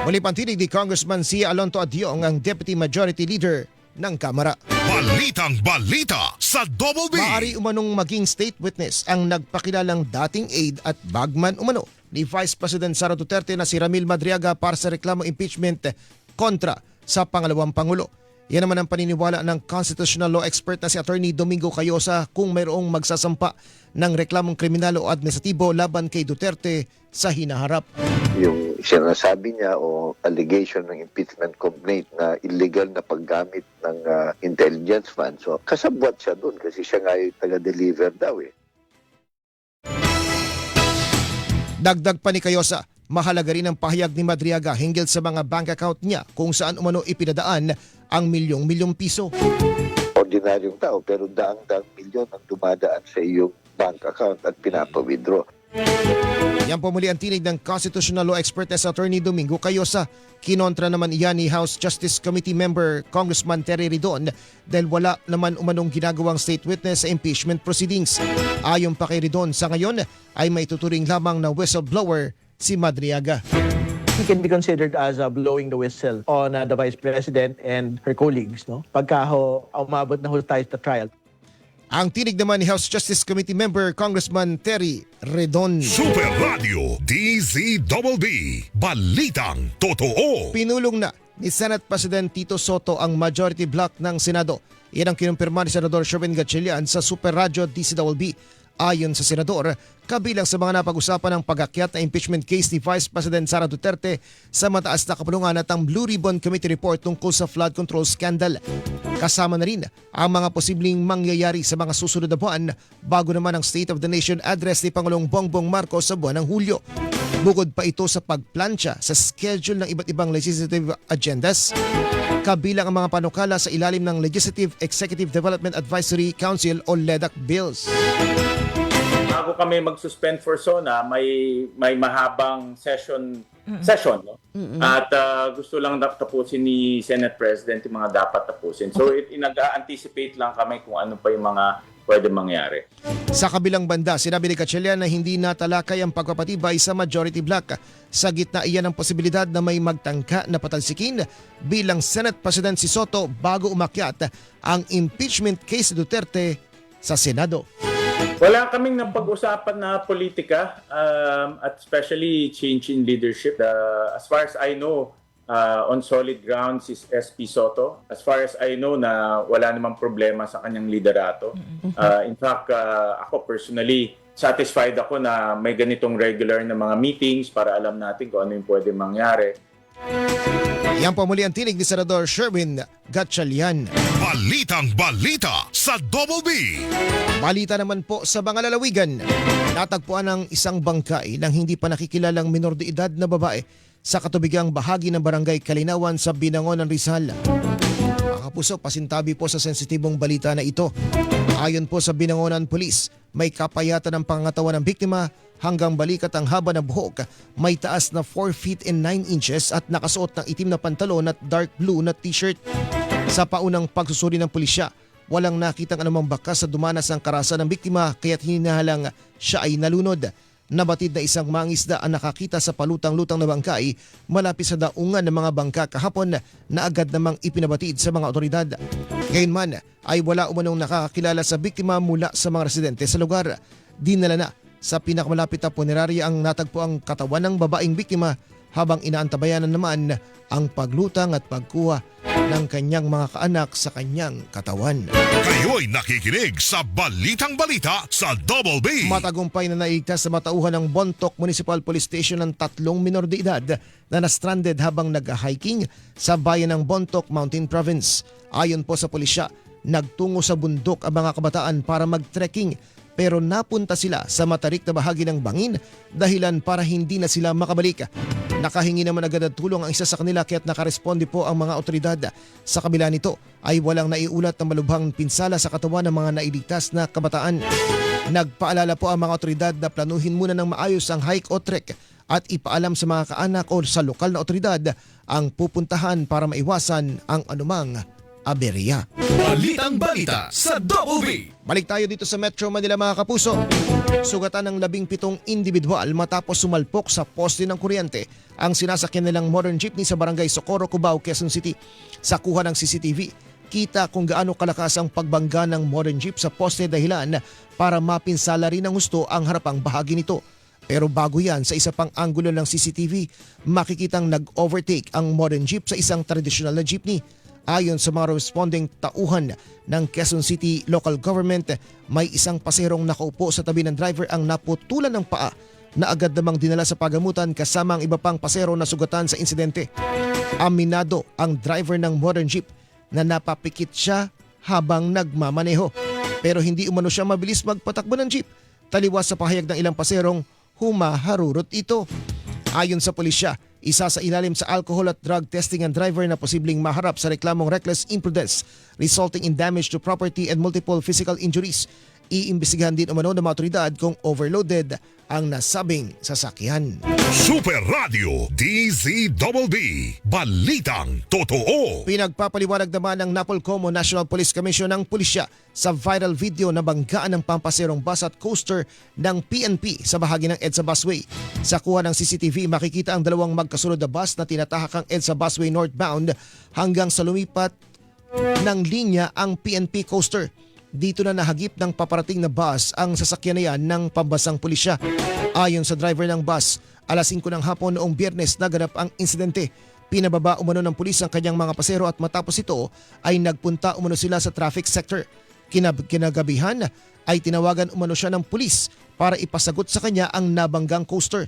Muli pantinig ni Congressman Sia Alonto Adyong, ang Deputy Majority Leader ng Kamara. Balitang balita sa Double B. Maaari umanong maging state witness ang nagpakilalang dating aide at bagman umano ni Vice President Sara Duterte na si Ramil Madriaga para sa reklamo impeachment kontra sa pangalawang Pangulo. Yan naman ang paniniwala ng constitutional law expert na si Attorney Domingo Cayosa kung mayroong magsasampa ng reklamong kriminal o administratibo laban kay Duterte sa hinaharap. Yung sinasabi niya o allegation ng impeachment complaint na illegal na paggamit ng intelligence fund. So kasabwat siya doon kasi siya nga yung taga-deliver daw eh. Dagdag pa ni Cayosa, mahalaga rin ang pahayag ni Madriaga hinggil sa mga bank account niya kung saan umano ipinadaan ang milyong-milyong piso. Ordinaryong tao pero daang-daang milyon ang dumadaan sa iyong bank account at pinapa-withdraw. Yan po muli ang tinig ng constitutional law expert na sa Attorney Domingo Cayosa. Kinontra naman iyan ni House Justice Committee member Congressman Terry Ridon dahil wala naman umanong ginagawang state witness sa impeachment proceedings. Ayon pa kay Ridon, sa ngayon ay may tuturing lamang na whistleblower si Madriaga. He can be considered as blowing the whistle on the Vice President and her colleagues, no? Pagka umabot na tayo sa trial. Ang tinig naman ni House Justice Committee member Congressman Terry Redon. Super Radio DZBB. Balitang totoo. Pinulong na ni Senate President Tito Soto ang majority block ng Senado. Yan ang kinumpirma ni Senador Sherwin Gatchalian sa Super Radio DZBB. Ayon sa senador, kabilang sa mga napag-usapan ng pag-akyat na impeachment case ni Vice President Sara Duterte sa mataas na kapulungan at ang Blue Ribbon Committee report tungkol sa flood control scandal. Kasama na rin ang mga posibleng mangyayari sa mga susunod na buwan bago naman ang State of the Nation address ni Pangulong Bongbong Marcos sa buwan ng Hulyo. Bukod pa ito sa pagplansya sa schedule ng iba't ibang legislative agendas, kabilang ang mga panukala sa ilalim ng Legislative Executive Development Advisory Council o LEDAC bills. Bago kami mag-suspend for SONA, may mahabang session, no? At gusto lang tapusin ni Senate President yung mga dapat tapusin. So nag-anticipate lang kami kung ano pa yung mga pwede mangyari. Sa kabilang banda, sinabi ni Gatchalian na hindi natalakay ang pagpapatibay sa majority block. Sa gitna iyan ang posibilidad na may magtangka na patalsikin bilang Senate President si Soto bago umakyat ang impeachment case ni Duterte sa Senado. Wala kaming napag-usapan na politika at especially change in leadership. As far as I know, on solid grounds is SP Soto. As far as I know na wala namang problema sa kanyang liderato. In fact, ako personally, satisfied ako na may ganitong regular na mga meetings para alam natin kung ano yung pwede mangyari. Yan po muli ang tinig ni Senador Sherwin Gatchalian. Balitang balita sa Double B. Balita naman po sa mga lalawigan. Natagpuan ng isang bangkay ng hindi pa nakikilalang minor de edad na babae sa katubigang bahagi ng barangay Kalinawan sa Binangonan, Rizal. Mga kapuso, pasintabi po sa sensitibong balita na ito. Ayon po sa Binangonan Police, may kapayatan ng pangangatawan ng biktima hanggang balikat ang haba ng buhok, may taas na 4 feet and 9 inches at nakasuot ng itim na pantalon at dark blue na t-shirt. Sa paunang pagsusuri ng pulisya, walang nakitang anumang bakas sa dumanas ng karasan ng biktima kaya't hinahalang siya ay nalunod. Nabatid na isang mangisda ang nakakita sa palutang-lutang na bangkay malapit sa daungan ng mga bangka kahapon na agad namang ipinabatid sa mga otoridad. Gayunman ay wala umanong nakakakilala sa biktima mula sa mga residente sa lugar. Dinala na sa pinakamalapit na punerarya ang natagpo ang katawan ng babaeng biktima habang inaantabayanan naman ang paglutang at pagkuha ng kanyang mga kaanak sa kanyang katawan. Kayo'y nakikinig sa Balitang Balita sa Double B. Matagumpay na nailigtas sa matauhan ng Bontoc Municipal Police Station ng 3 minor de edad na na-stranded habang nag-hiking sa bayan ng Bontoc Mountain Province. Ayon po sa pulisya, nagtungo sa bundok ang mga kabataan para mag-trekking pero napunta sila sa matarik na bahagi ng bangin dahilan para hindi na sila makabalik. Nakahingi naman agad ng tulong ang isa sa kanila kaya't nakaresponde po ang mga otoridad. Sa kabila nito ay walang naiulat na malubhang pinsala sa katawan ng mga nailigtas na kabataan. Nagpaalala po ang mga otoridad na planuhin muna ng maayos ang hike o trek at ipaalam sa mga kaanak o sa lokal na otoridad ang pupuntahan para maiwasan ang anumang aberya. Balitang balita sa Double B. Balik tayo dito sa Metro Manila mga kapuso. Sugatan ng 17 individual matapos sumalpok sa poste ng kuryente ang sinasakyan nilang modern jeepney sa barangay Socorro, Cubao, Quezon City. Sa kuha ng CCTV, kita kung gaano kalakas ang pagbangga ng modern jeep sa poste dahilan para mapinsala rin ng husto ang harapang bahagi nito. Pero bago yan, sa isa pang anggulo ng CCTV, makikitang nag-overtake ang modern jeep sa isang tradisyonal na jeepney. Ayon sa mga responding tauhan ng Quezon City Local Government, may isang paserong nakaupo sa tabi ng driver ang naputulan ng paa na agad namang dinala sa pagamutan kasama ang iba pang pasero na sugatan sa insidente. Aminado ang driver ng modern jeep na napapikit siya habang nagmamaneho. Pero hindi umano siya mabilis magpatakbo ng jeep. Taliwas sa pahayag ng ilang paserong, humaharurot ito. Ayon sa pulisya, isa sa ilalim sa alcohol at drug testing ang driver na posibleng maharap sa reklamong reckless imprudence resulting in damage to property and multiple physical injuries. Iimbestigahan din umano ng mga otoridad kung overloaded ang nasabing sasakyan. Super Radio DZBB. Balitang totoo. Pinagpapaliwanag naman ng Napolcom o National Police Commission ng pulisya sa viral video na banggaan ng pampaserong bus at coaster ng PNP sa bahagi ng EDSA Busway. Sa kuha ng CCTV, makikita ang dalawang magkasunod na bus na tinatahak ang EDSA Busway northbound hanggang sa lumipat ng linya ang PNP coaster. Dito na nahagip ng paparating na bus ang sasakyan na yan ng pambasang pulisya. Ayon sa driver ng bus, alas 5 ng hapon noong Biyernes naganap ang insidente. Pinababa umano ng pulis ang kanyang mga pasero at matapos ito ay nagpunta umano sila sa traffic sector. Kinagabihan ay tinawagan umano siya ng pulis para ipasagot sa kanya ang nabanggang coaster.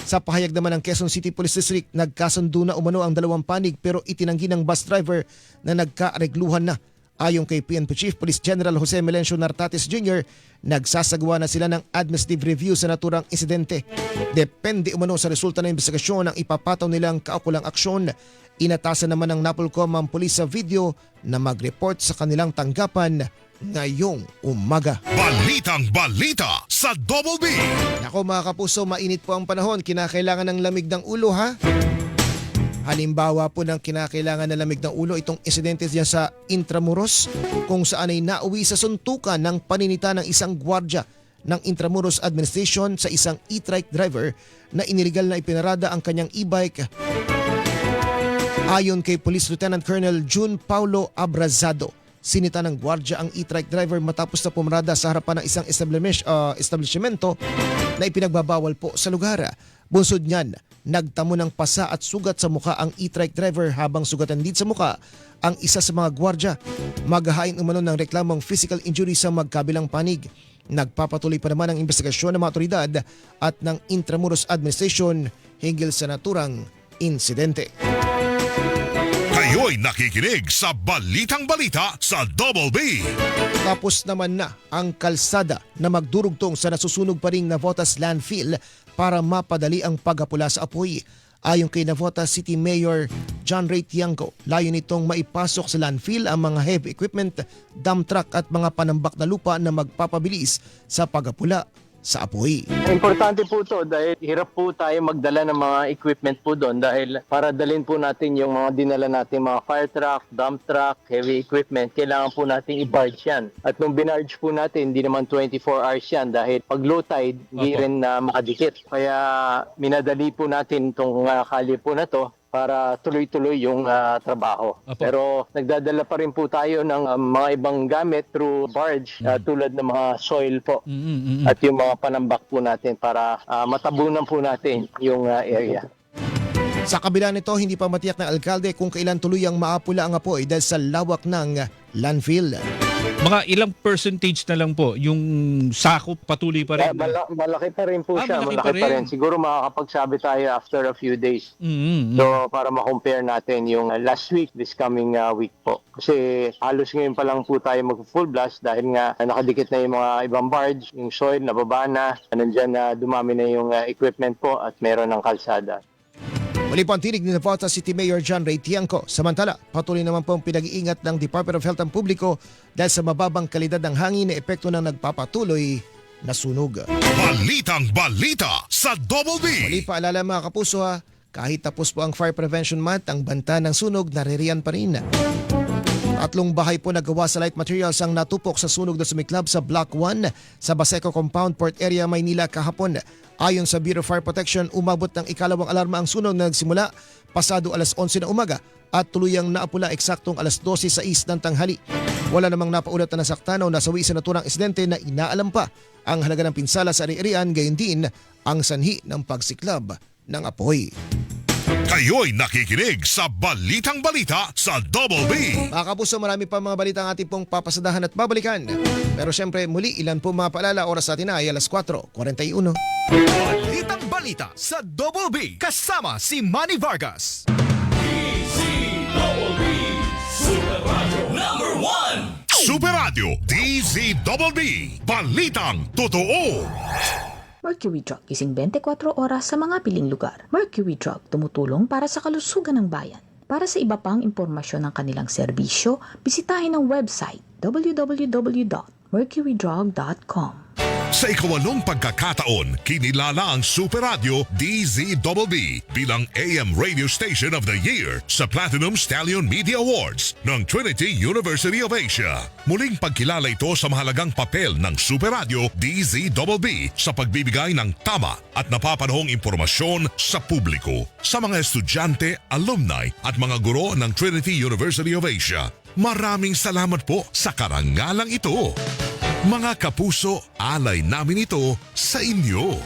Sa pahayag naman ng Quezon City Police District, nagkasundo na umano ang dalawang panig pero itinanggi ng bus driver na nagkaaregluhan na. Ayon kay PNP Chief Police General Jose Melencio Nartates Jr., nagsasagawa na sila ng administrative review sa naturang insidente. Depende umano sa resulta ng investigasyon ang ipapataw nilang kaukulang aksyon. Inatasan naman ng Napolcom ang pulis sa video na mag-report sa kanilang tanggapan ngayong umaga. Balitang balita sa Double B. Nako mga kapuso, mainit po ang panahon. Kinakailangan ng lamig ng ulo ha. Halimbawa po ng kinakailangan na lamig ng ulo itong insidente diyan sa Intramuros kung saan ay nauwi sa suntukan ng paninita ng isang gwardya ng Intramuros Administration sa isang e-trike driver na iniligal na ipinarada ang kanyang e-bike. Ayon kay Police Lieutenant Colonel June Paulo Abrazado, sinita ng gwardya ang e-trike driver matapos na pumarada sa harapan ng isang establishmento na ipinagbabawal po sa lugar. Bunsod niyan, nagtamo ng pasa at sugat sa muka ang e-trike driver habang sugatan din sa muka ang isa sa mga gwardya. Maghahain umano ng reklamong physical injury sa magkabilang panig. Nagpapatuloy pa naman ang investigasyon ng mga otoridad at ng Intramuros Administration hinggil sa naturang insidente. Kayo'y nakikinig sa Balitang Balita sa Double B. Tapos naman na ang kalsada na magdurugtong sa nasusunog pa ring Navotas landfill para mapadali ang paghapula sa apoy. Ayon kay Navotas City Mayor John Ray Tiangco, layo nitong maipasok sa landfill ang mga heavy equipment, dump truck at mga panambak na lupa na magpapabilis sa paghapula sa apoy. Importante po ito dahil hirap po tayo magdala ng mga equipment po doon dahil para dalhin po natin yung mga dinala natin, mga fire truck, dump truck, heavy equipment, kailangan po natin i-barge yan. At nung binarge po natin, hindi naman 24 hours yan dahil pag low tide, hindi rin makadikit. Kaya minadali po natin itong kali po na to para tuloy-tuloy yung trabaho. Pero nagdadala pa rin po tayo ng mga ibang gamit through barge tulad ng mga soil po at yung mga panambak po natin para matabunan po natin yung area. Sa kabila nito, hindi pa matiyak ng alkalde kung kailan tuluyang maapula ang apoy dahil sa lawak ng landfill. Mga ilang percentage na lang po yung sakop patuloy pa rin? Malaki pa rin po siya. Malaki pa rin. Siguro makakapagsabi tayo after a few days. So para ma-compare natin yung last week, this coming week po. Kasi halos ngayon pa lang po tayo mag-full blast dahil nga nakadikit na yung mga ibang barge, yung soil nababa na, nandyan na dumami na yung equipment po at meron ng kalsada. Muli po ang tinig ni Navotas City Mayor John Ray Tiangco. Samantala, patuloy naman po ang pinag-iingat ng Department of Health ang publiko dahil sa mababang kalidad ng hangin na epekto ng nagpapatuloy nasunog. Balitang balita sa Double B. Muli paalala mga kapuso ha, kahit tapos po ang Fire Prevention Month, ang banta ng sunog naririyan pa rin. 3 bahay po nagawa sa light materials ang natupok sa sunog na sumiklab sa Block 1 sa Baseco Compound, Port Area, Maynila kahapon. Ayon sa Bureau of Fire Protection, umabot ng ikalawang alarma ang sunog na nagsimula pasado alas 11 na umaga at tuluyang naapula eksaktong alas 12:06 ng tanghali. Wala namang napaulat na nasaktan o nasawi sa naturang insidente na inaalam pa ang halaga ng pinsala sa ari-arian, gayon din ang sanhi ng pagsiklab ng apoy. Kayo'y nakikinig sa Balitang Balita sa Double B. Mga kapuso, marami pa mga balita ang ating pong papasadahan at babalikan. Pero syempre muli, ilan po mga paalala, oras natin ay alas 4:41. Balitang Balita sa Double B kasama si Manny Vargas. Super Radio DZBB. Balitang totoo. Mercury Drug, gising 24 oras sa mga piling lugar. Mercury Drug, tumutulong para sa kalusugan ng bayan. Para sa iba pang impormasyon ng kanilang serbisyo, bisitahin ang website www.mercurydrug.com. Sa ika-8 pagkakataon, kinilala ang Super Radio DZBB bilang AM Radio Station of the Year sa Platinum Stallion Media Awards ng Trinity University of Asia. Muling pagkilala ito sa mahalagang papel ng Super Radio DZBB sa pagbibigay ng tama at napapanahong impormasyon sa publiko. Sa mga estudyante, alumni at mga guro ng Trinity University of Asia, maraming salamat po sa karangalang ito. Mga kapuso, alay namin ito sa inyo.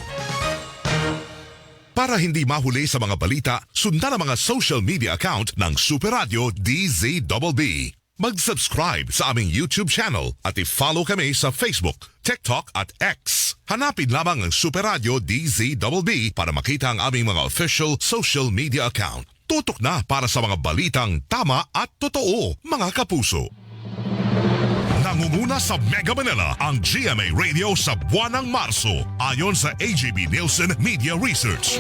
Para hindi mahuli sa mga balita, sundan ang mga social media account ng Super Radio DZBB. Mag-subscribe sa aming YouTube channel at i-follow kami sa Facebook, TikTok at X. Hanapin lamang ang Super Radio DZBB para makita ang aming mga official social media account. Tutok na para sa mga balitang tama at totoo, mga kapuso. Nangunguna sa Mega Manila ang GMA Radio sa buwan ng Marso ayon sa AGB Nielsen Media Research.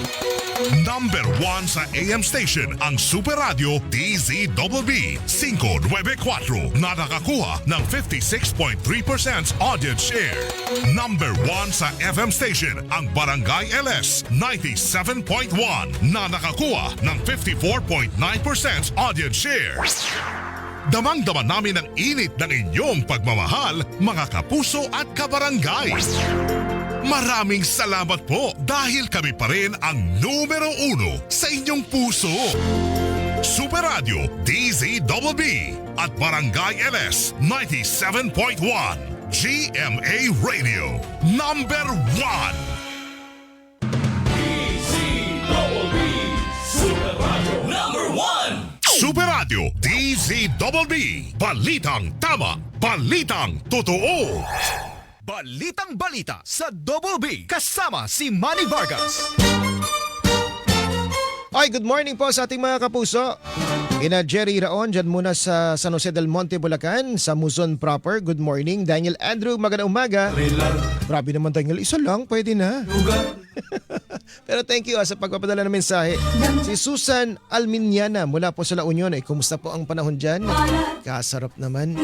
Number 1 sa AM station ang Super Radio DZBB 594 na nakakuha ng 56.3% audience share. Number 1 sa FM station ang Barangay LS 97.1 na nakakuha ng 54.9% audience share. Damang-daman namin ang init ng inyong pagmamahal, mga kapuso at kabarangay. Maraming salamat po dahil kami pa rin ang numero 1 sa inyong puso. Super Radio DZBB at Barangay LS 97.1. GMA Radio number 1. DZBB Super Radio number 1. Super Radio DZBB. Balitang tama, balitang totoo. Balitang Balita sa Double B kasama si Manny Vargas. Ay, good morning po sa ating mga kapuso. Ina Jerry Raon, dyan muna sa San Jose del Monte, Bulacan, sa Luzon proper. Good morning. Daniel Andrew, magandang umaga. Grabe naman Daniel, isa lang, pwede na. Pero thank you sa pagpapadala ng mensahe. Si Susan Alminiana mula po sa La Union. Kumusta po ang panahon dyan? Kasarap naman.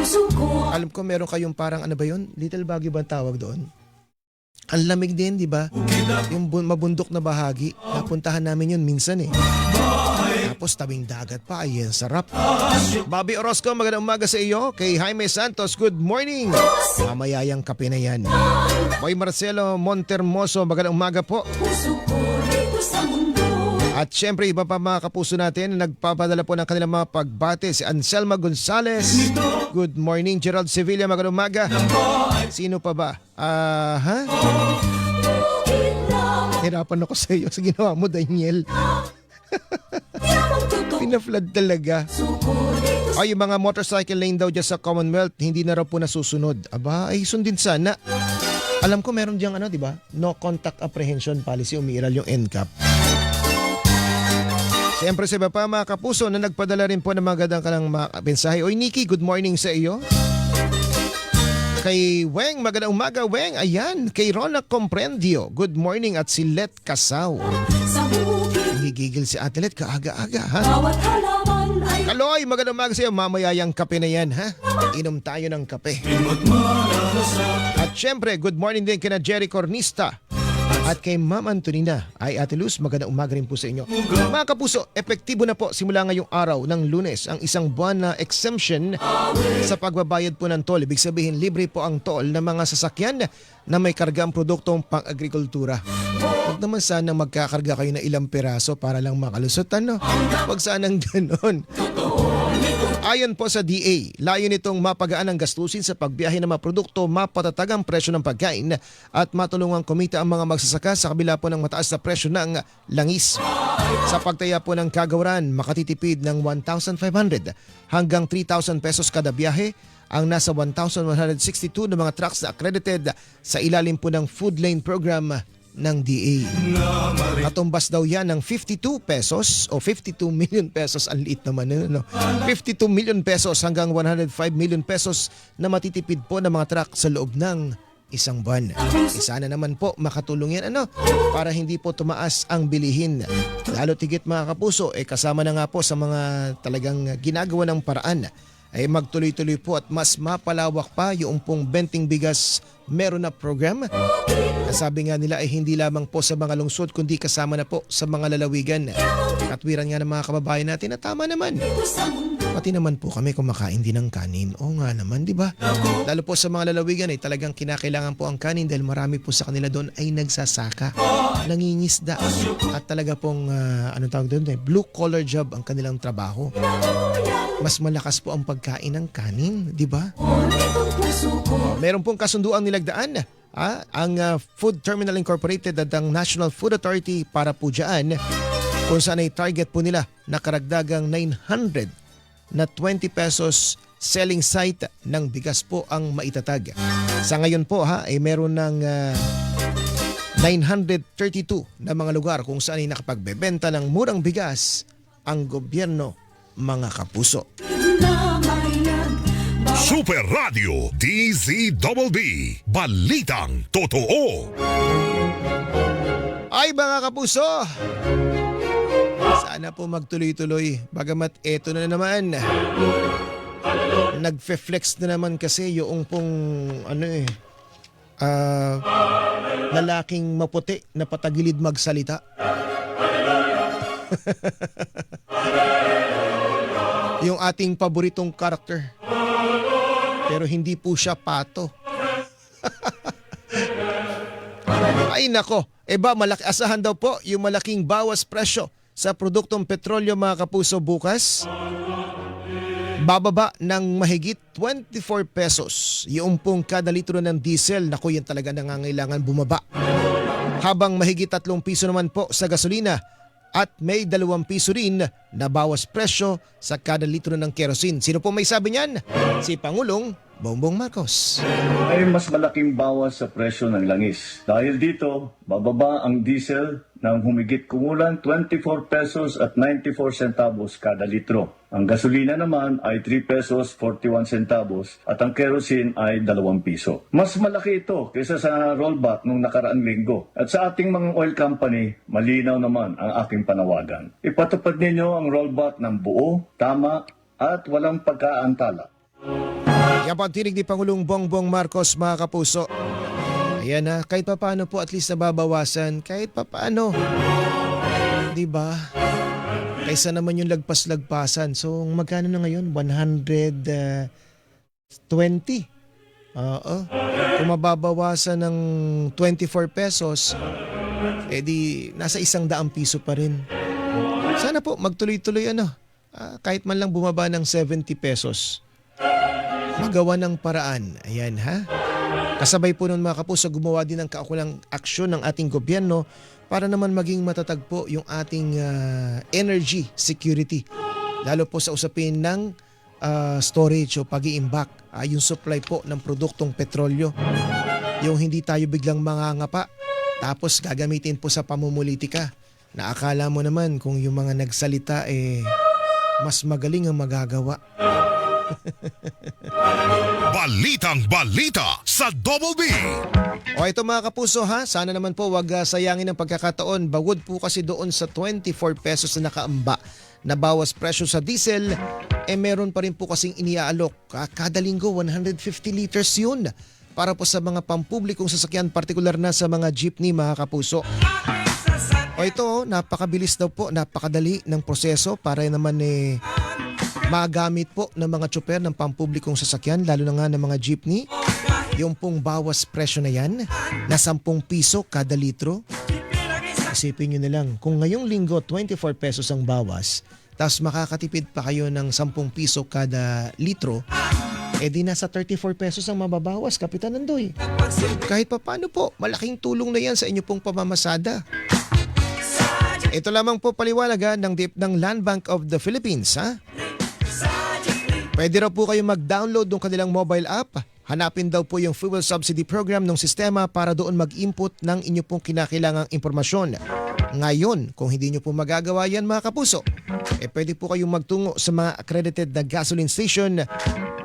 Alam ko meron kayong parang ano ba yun? Little Baguio ba ang tawag doon? Ang lamig din, di ba? Yung mabundok na bahagi. Napuntahan namin yun minsan eh. Tapos tabing dagat pa, ay sarap. Bobby Orozco, magandang umaga sa iyo. Kay Jaime Santos, good morning. Mamayayang kape na yan. Boy Marcelo Montermoso, magandang umaga po. At syempre iba pa mga kapuso natin na nagpapadala po ng kanilang mga pagbate. Si Anselma Gonzales, good morning. Gerald Sevilla, magandang umaga. Sino pa ba? Hirapan ako sa iyo sa ginawa mo, Daniel. Pinaflood talaga. Ay, yung mga motorcycle lane daw dyan sa Commonwealth, hindi na raw po nasusunod. Aba, ay sundin sana. Alam ko meron diyang ano, di ba? No contact apprehension policy, umiiral yung NCAP. Siyempre sa iba pa mga kapuso na nagpadala rin po ng magandang kanang mensahe. Oy Nikki, good morning sa iyo. Kay Weng, magandang umaga Weng. Ayan, kay Rona Comprendio, good morning. At si Let Casaw, Gigigil si Atlet kaaga-aga, ha? Kaloy, magandang umaga sa'yo. Mamaya yung kape na yan, ha? Inom tayo ng kape. At syempre, good morning din kina Jerry Cornista. At kay Ma'am Antonina. Ay Ate Luz, magandang umaga rin po sa inyo. Mga kapuso, epektibo na po simula ngayong araw ng Lunes ang isang buwan na exemption sa pagbabayad po ng toll. Ibig sabihin, libre po ang toll ng mga sasakyan na may kargang produktong pang-agrikultura. Huwag naman sanang magkakarga kayo ng ilang piraso para lang makalusot, ano? Huwag sanang ganon. Ayon po sa DA, layo nitong mapagaan ang gastusin sa pagbiyahe ng mga produkto, mapatatag ang presyo ng pagkain at matulungang kumita ang mga magsasaka sa kabila po ng mataas na presyo ng langis. Sa pagtaya po ng kagawaran, makatitipid ng 1,500 hanggang 3,000 pesos kada biyahe ang nasa 1,162 na mga trucks na accredited sa ilalim po ng Food Lane Program ng DA. Katumbas daw yan ng 52 pesos o 52 million pesos. Ang liit naman, no? 52 million pesos hanggang 105 million pesos na matitipid po ng mga truck sa loob ng isang buwan. Sana naman po makatulong yan, ano, para hindi po tumaas ang bilihin. Lalo tigit mga kapuso, kasama na nga po sa mga talagang ginagawa ng paraan ay magtuloy-tuloy po at mas mapalawak pa yung pong benting bigas meron na program. Sabi nga nila ay hindi lamang po sa mga lungsod kundi kasama na po sa mga lalawigan. Katwiran nga ng mga kababayan natin na tama naman. Pati naman po kami kumakain din ng kanin. Oo nga naman, di ba? Lalo po sa mga lalawigan ay talagang kinakailangan po ang kanin dahil marami po sa kanila doon ay nagsasaka, nangingisda at talaga pong anong tawag doon, blue collar job ang kanilang trabaho. Mas malakas po ang pagkain ng kanin, di ba? Meron pong kasunduang nilagdaan ang Food Terminal Incorporated at ang National Food Authority para po dyan kung saan ay target po nila na karagdagang 900 na 20 pesos selling site ng bigas po ang maitatag. Sa ngayon po ay meron ng 932 na mga lugar kung saan ay nakapagbebenta ng murang bigas ang gobyerno, mga kapuso. Super Radio DZBB Balitang Totoo. Ay mga kapuso, sana po magtuloy-tuloy. Bagamat eto na naman, nagfe-flex na naman kasi yung pong lalaking maputi na patagilid magsalita. Yung ating paboritong karakter. Pero hindi po siya pato. Ay nako, asahan daw po yung malaking bawas presyo sa produktong petrolyo mga kapuso bukas. Bababa ng mahigit 24 pesos yung pong kada litro ng diesel. Naku, yan talaga nangangailangan bumaba. Habang mahigit 3 piso naman po sa gasolina at may 2 piso rin na bawas presyo sa kada litro ng kerosene. Sino po may sabi niyan? Si Pangulong Bongbong Marcos. Ay mas malaking bawas sa presyo ng langis. Dahil dito, bababa ang diesel ng humigit kumulang 24 pesos at 94 centavos kada litro. Ang gasolina naman ay 3 pesos 41 centavos at ang kerosene ay 2 piso. Mas malaki ito kaysa sa rollback nung nakaraang linggo. At sa ating mga oil company, malinaw naman ang aking panawagan. Ipatupad ninyo ang rollback ng buo, tama at walang pagkaantala. Yan po ang tinig ni Pangulong Bongbong Marcos mga kapuso. Ayan na, kahit papaano po at least nababawasan, kahit papaano. Diba? Kaysa naman yung lagpas-lagpasan. So magkano na ngayon? 120. Oo. Kung mababawasan ng 24 pesos, edi nasa 100 piso pa rin. Sana po magtuloy-tuloy kahit man lang bumaba ng 70 pesos. Magawa ng paraan. Ayan ha. Kasabay po nun mga kapuso, gumawa din ng kaukulang aksyon ng ating gobyerno para naman maging matatag po yung ating energy security. Lalo po sa usapin ng storage o pag-iimbak, yung supply po ng produktong petrolyo. Yung hindi tayo biglang mangangapa tapos gagamitin po sa pamumulitika. Na akala mo naman kung yung mga nagsalita mas magaling ang magagawa. Balitang balita sa Double B. O ito mga kapuso ha, sana naman po wag sayangin ang pagkakataon. Bawod po kasi doon sa 24 pesos na nakaamba na bawas presyo sa diesel, meron pa rin po kasing iniaalok. Kada linggo 150 liters yun para po sa mga pampublikong sasakyan, partikular na sa mga jeepney mga kapuso. O ito, napakabilis daw po, napakadali ng proseso para naman magamit po ng mga tsoper ng pampublikong sasakyan, lalo na nga ng mga jeepney. Yung pong bawas presyo na yan, na 10 piso kada litro. Isipin nyo na lang, kung ngayong linggo 24 pesos ang bawas, tapos makakatipid pa kayo ng 10 piso kada litro, di nasa 34 pesos ang mababawas, Kapitan Andoy. Kahit pa paano po, malaking tulong na yan sa inyo pong pamamasada. Ito lamang po paliwanaga ng Land Bank of the Philippines, ha? Pwede raw po kayo mag-download ng kanilang mobile app. Hanapin daw po yung fuel subsidy program ng sistema para doon mag-input ng inyo pong kinakailangang impormasyon. Ngayon, kung hindi nyo po magagawa yan mga kapuso, pwede po kayong magtungo sa mga accredited na gasoline station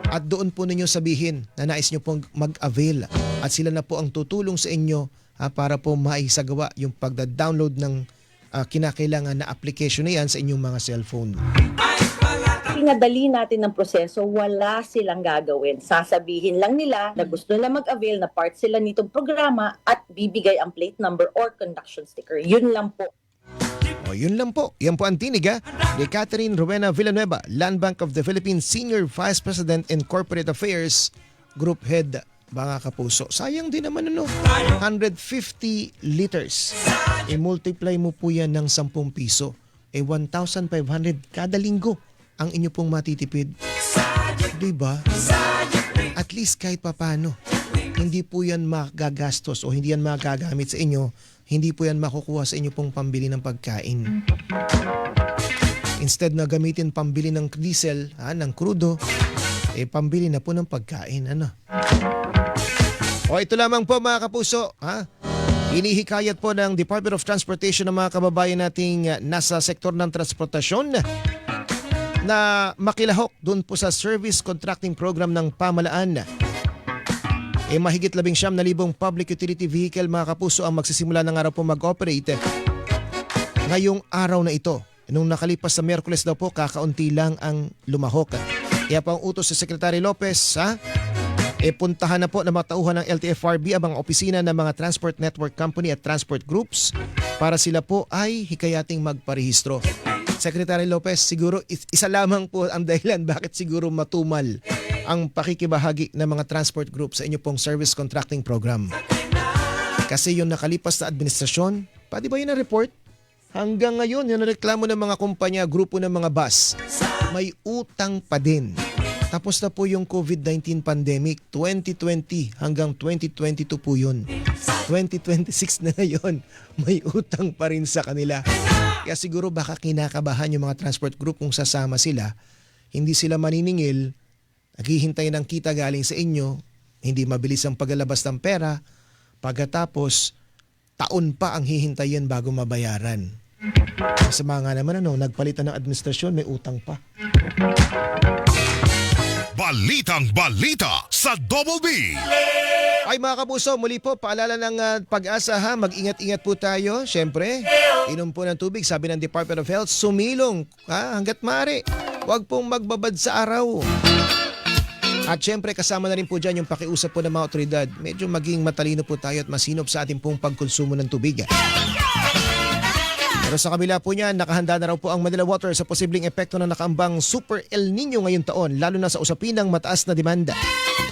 at doon po ninyo sabihin na nais nyo pong mag-avail at sila na po ang tutulong sa inyo para po maisagawa yung pagda-download ng kinakailangan na application na yan sa inyong mga cellphone. Pinadali natin ng proseso, wala silang gagawin. Sasabihin lang nila na gusto nila mag-avail na part sila nitong programa at bibigay ang plate number or conduction sticker. Yun lang po. O yun lang po. Yan po ang tinig ni Catherine Rowena Villanueva, Land Bank of the Philippines Senior Vice President in Corporate Affairs, Group Head, mga kapuso. Sayang din naman 150 liters. I-multiply mo po yan ng 10 piso. 1,500 kada linggo ang inyo pong matitipid. Diba? At least kahit papano, hindi po yan magagastos o hindi yan magagamit sa inyo, hindi po yan makukuha sa inyo pong pambili ng pagkain. Instead na gamitin pambili ng diesel, ng krudo, pambili na po ng pagkain. O ito lamang po mga kapuso, inihikayat po ng Department of Transportation ng mga kababayan nating nasa sektor ng transportasyon na makilahok doon po sa service contracting program ng pamahalaan. Mahigit 19,000 public utility vehicle mga kapuso ang magsisimula ng araw po mag-operate ngayong araw na ito. Nung nakalipas sa Miyerkules daw po, kakaunti lang ang lumahok. Kaya po ang utos sa Secretary Lopez, puntahan na po ng mga tauhan ng LTFRB ang mga opisina ng mga Transport Network Company at Transport Groups para sila po ay hikayating magparehistro. Secretary Lopez, siguro isa lamang po ang dahilan bakit siguro matumal ang pakikibahagi ng mga transport groups sa inyo pong service contracting program. Kasi yung nakalipas na administrasyon, pwede ba yun na report? Hanggang ngayon, yung reklamo ng mga kumpanya, grupo ng mga bus, may utang pa din. Tapos na po yung COVID-19 pandemic, 2020 hanggang 2022 po yun. 2026 na ngayon, may utang pa rin sa kanila. Kaya siguro baka kinakabahan yung mga transport group kung sasama sila. Hindi sila maniningil, naghihintay ng kita galing sa inyo, hindi mabilis ang paglalabas ng pera, pagkatapos taon pa ang hihintayin bago mabayaran. Sa mga naman nagpalitan ng administrasyon, may utang pa. Balitang balita sa Double B. Ay mga kapuso, muli po paalala ng Pag-asa mag-ingat-ingat po tayo. Siyempre, inom po ng tubig, sabi ng Department of Health, sumilong hanggat maaari. Huwag pong magbabad sa araw. At siyempre kasama na rin po dyan yung pakiusap po ng mga otoridad. Medyo maging matalino po tayo at masinop sa ating pong pagkonsumo ng tubig. Pero sa kabila po niyan, nakahanda na raw po ang Manila Water sa posibleng epekto ng nakaambang Super El Nino ngayong taon, lalo na sa usapin ng mataas na demanda.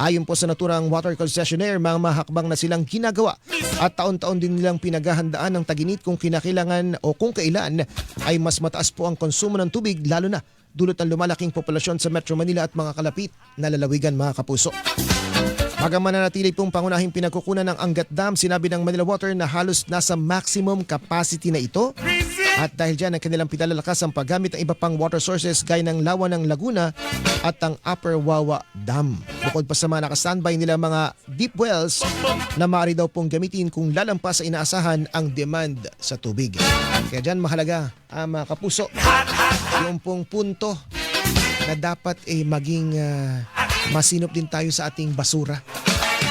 Ayon po sa naturang water concessionaire, mga mahakbang na silang ginagawa at taon-taon din nilang pinaghahandaan ng taginit kung kinakailangan o kung kailan ay mas mataas po ang konsumo ng tubig, lalo na dulot ng lumalaking populasyon sa Metro Manila at mga kalapit na lalawigan mga kapuso. Bagaman nanatili pong pangunahing pinagkukunan ng Angat Dam, sinabi ng Manila Water na halos nasa maximum capacity na ito. At dahil dyan, ang kanilang pinalalakas ang paggamit ng iba pang water sources gaya ng Lawa ng Laguna at ang Upper Wawa Dam. Bukod pa sa mga nakastandby nila mga deep wells na maaari daw pong gamitin kung lalampas sa inaasahan ang demand sa tubig. Kaya dyan mahalaga, mga kapuso, yung pong punto na dapat maging masinop din tayo sa ating basura.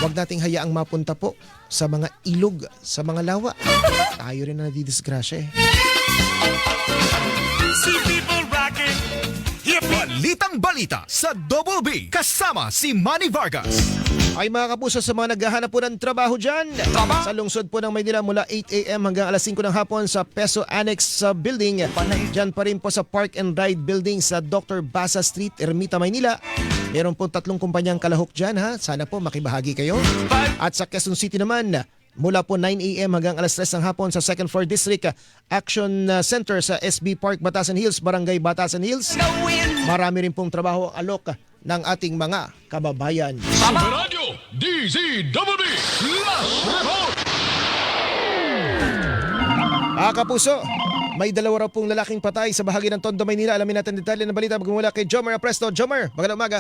Huwag nating hayaang mapunta po sa mga ilog, sa mga lawa. Tayo rin na nadidisgrasya eh. Balitang balita sa Double B kasama si Manny Vargas. Ay mga kapuso, sa mga naghahanap po ng trabaho dyan, sa lungsod po ng Maynila mula 8 a.m. hanggang alas 5 ng hapon sa Peso Annex Building. Dyan pa rin po sa Park and Ride Building sa Dr. Basa Street, Ermita, Maynila. Meron po 3 kumpanyang kalahok dyan ha. Sana po makibahagi kayo. At sa Quezon City naman, mula po 9 a.m. hanggang alas 3 ng hapon sa 2nd Floor District Action Center sa SB Park, Batasan Hills, Barangay Batasan Hills. Marami rin pong trabaho alok ng ating mga kababayan. Super Radio DZBB Last Report. Kapuso, may 2 raw pong lalaking patay sa bahagi ng Tondo, Maynila. Alamin natin detalye ng balita magmula kay Jomer Apresto. Jomer, magandang umaga.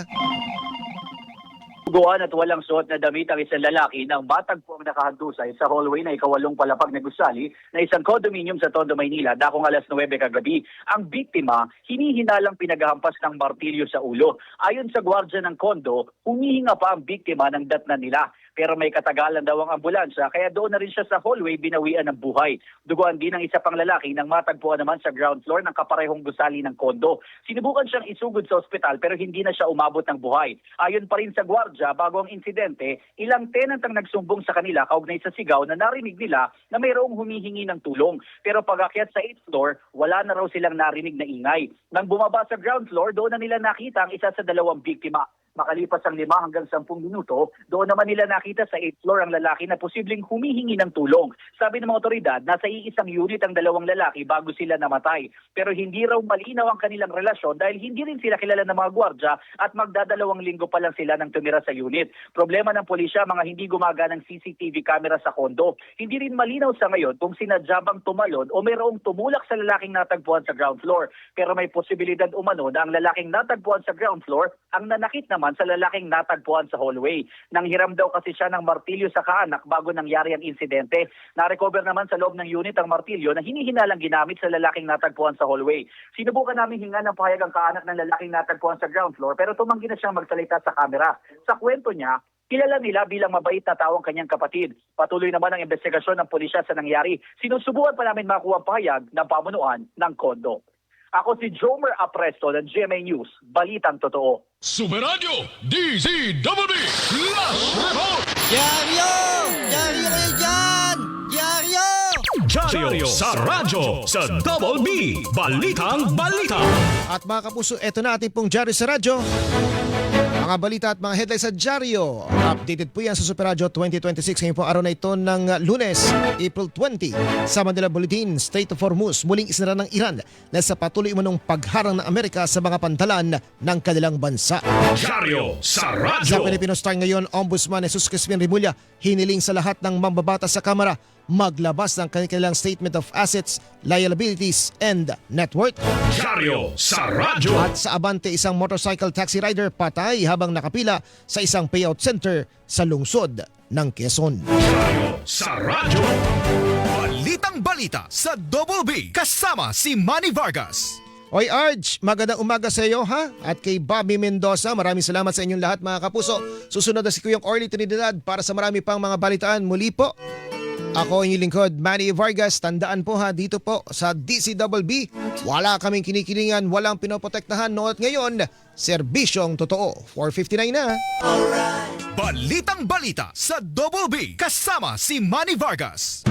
Duguan at walang suot na damit ang isang lalaki nang matagpo ang nakahandusay sa hallway na ikawalong palapag na gusali na isang condominium sa Tondo, Maynila dakong alas 9 kagabi. Ang biktima, hinihinalang pinaghahampas ng martilyo sa ulo. Ayon sa gwardya ng kondo, humihinga pa ang biktima ng datnan nila. Pero may katagalan daw ang ambulansya kaya doon na rin siya sa hallway binawian ng buhay. Duguan din ang isa pang lalaki nang matagpuan naman sa ground floor ng kaparehong gusali ng kondo. Sinubukan siyang isugod sa ospital pero hindi na siya umabot ng buhay. Ayon pa rin sa gwardya, bago ang insidente, ilang tenant ang nagsumbong sa kanila kaugnay sa sigaw na narinig nila na mayroong humihingi ng tulong. Pero pag-akyat sa 8th floor, wala na raw silang narinig na ingay. Nang bumaba sa ground floor, doon na nila nakita ang isa sa 2 biktima. Makalipas ang 5 hanggang 10 minuto, doon naman nila nakita sa 8th floor ang lalaki na posibleng humihingi ng tulong. Sabi ng mga otoridad, nasa iisang unit ang 2 lalaki bago sila namatay. Pero hindi raw malinaw ang kanilang relasyon dahil hindi rin sila kilala ng mga gwardya at magdadalawang linggo pa lang sila nang tumira sa unit. Problema ng pulisya, mga hindi gumaganang CCTV camera sa kondo. Hindi rin malinaw sa ngayon kung sinadya bang tumalon o mayroong tumulak sa lalaking natagpuan sa ground floor. Pero may posibilidad umano na ang lalaking natagpuan sa ground floor ang nanakit naman sa lalaking natagpuan sa hallway. Nanghiram daw kasi siya ng martilyo sa kaanak bago nangyari ang insidente. Na-recover naman sa loob ng unit ang martilyo na hinihinalang ginamit sa lalaking natagpuan sa hallway. Sinubukan namin hinga ng pahayag ang kaanak ng lalaking natagpuan sa ground floor pero tumanggi na siyang magsalita sa kamera. Sa kwento niya, kilala nila bilang mabait na tao ang kanyang kapatid. Patuloy naman ang investigasyon ng pulisya sa nangyari. Sinusubukan pa namin makuha ang pahayag ng pamunuan ng kondo. Ako si Jomer Apresto ng GMA News, Balitang Totoo. Super Radio DZBB Last Report. Diaryo! Diaryo kayo dyan! Diaryo! Diaryo sa radyo sa Double B Balitang Balita. At mga kapuso, eto na ating pong Diaryo sa radyo. Mga balita at mga headlines sa Diaryo. Updated po yan sa Super Radio 2026 ngayong po araw na ito ng Lunes, April 20. Sa Manila Bulletin, Strait of Hormuz muling isinara ng Iran dahil sa patuloy umanong pagharang ng Amerika sa mga pantalan ng kanilang bansa. Diaryo sa radyo. Sa Filipino Star ngayon, Ombudsman Jesus Crispin Remulla hiniling sa lahat ng mambabatas sa Kamara maglabas ng kanilang Statement of Assets, Liabilities, and Net Worth. Diaryo sa radyo. At sa Abante, isang motorcycle taxi rider patay habang nakapila sa isang payout center sa lungsod ng Quezon. Diaryo sa radyo. Balitang balita sa Double B kasama si Manny Vargas. Oy Arj, magandang umaga sa iyo ha. At kay Bobby Mendoza, maraming salamat sa inyong lahat mga kapuso. Susunod na si Kuyang Orly Trinidad para sa marami pang mga balitaan. Muli po, ako ang inyong lingkod, Manny Vargas. Tandaan po ha, dito po sa DZBB, wala kaming kinikilingan, walang pinoprotektahan. Noot ngayon, serbisyong totoo. 4:59 na. Balitang balita sa Double B kasama si Manny Vargas.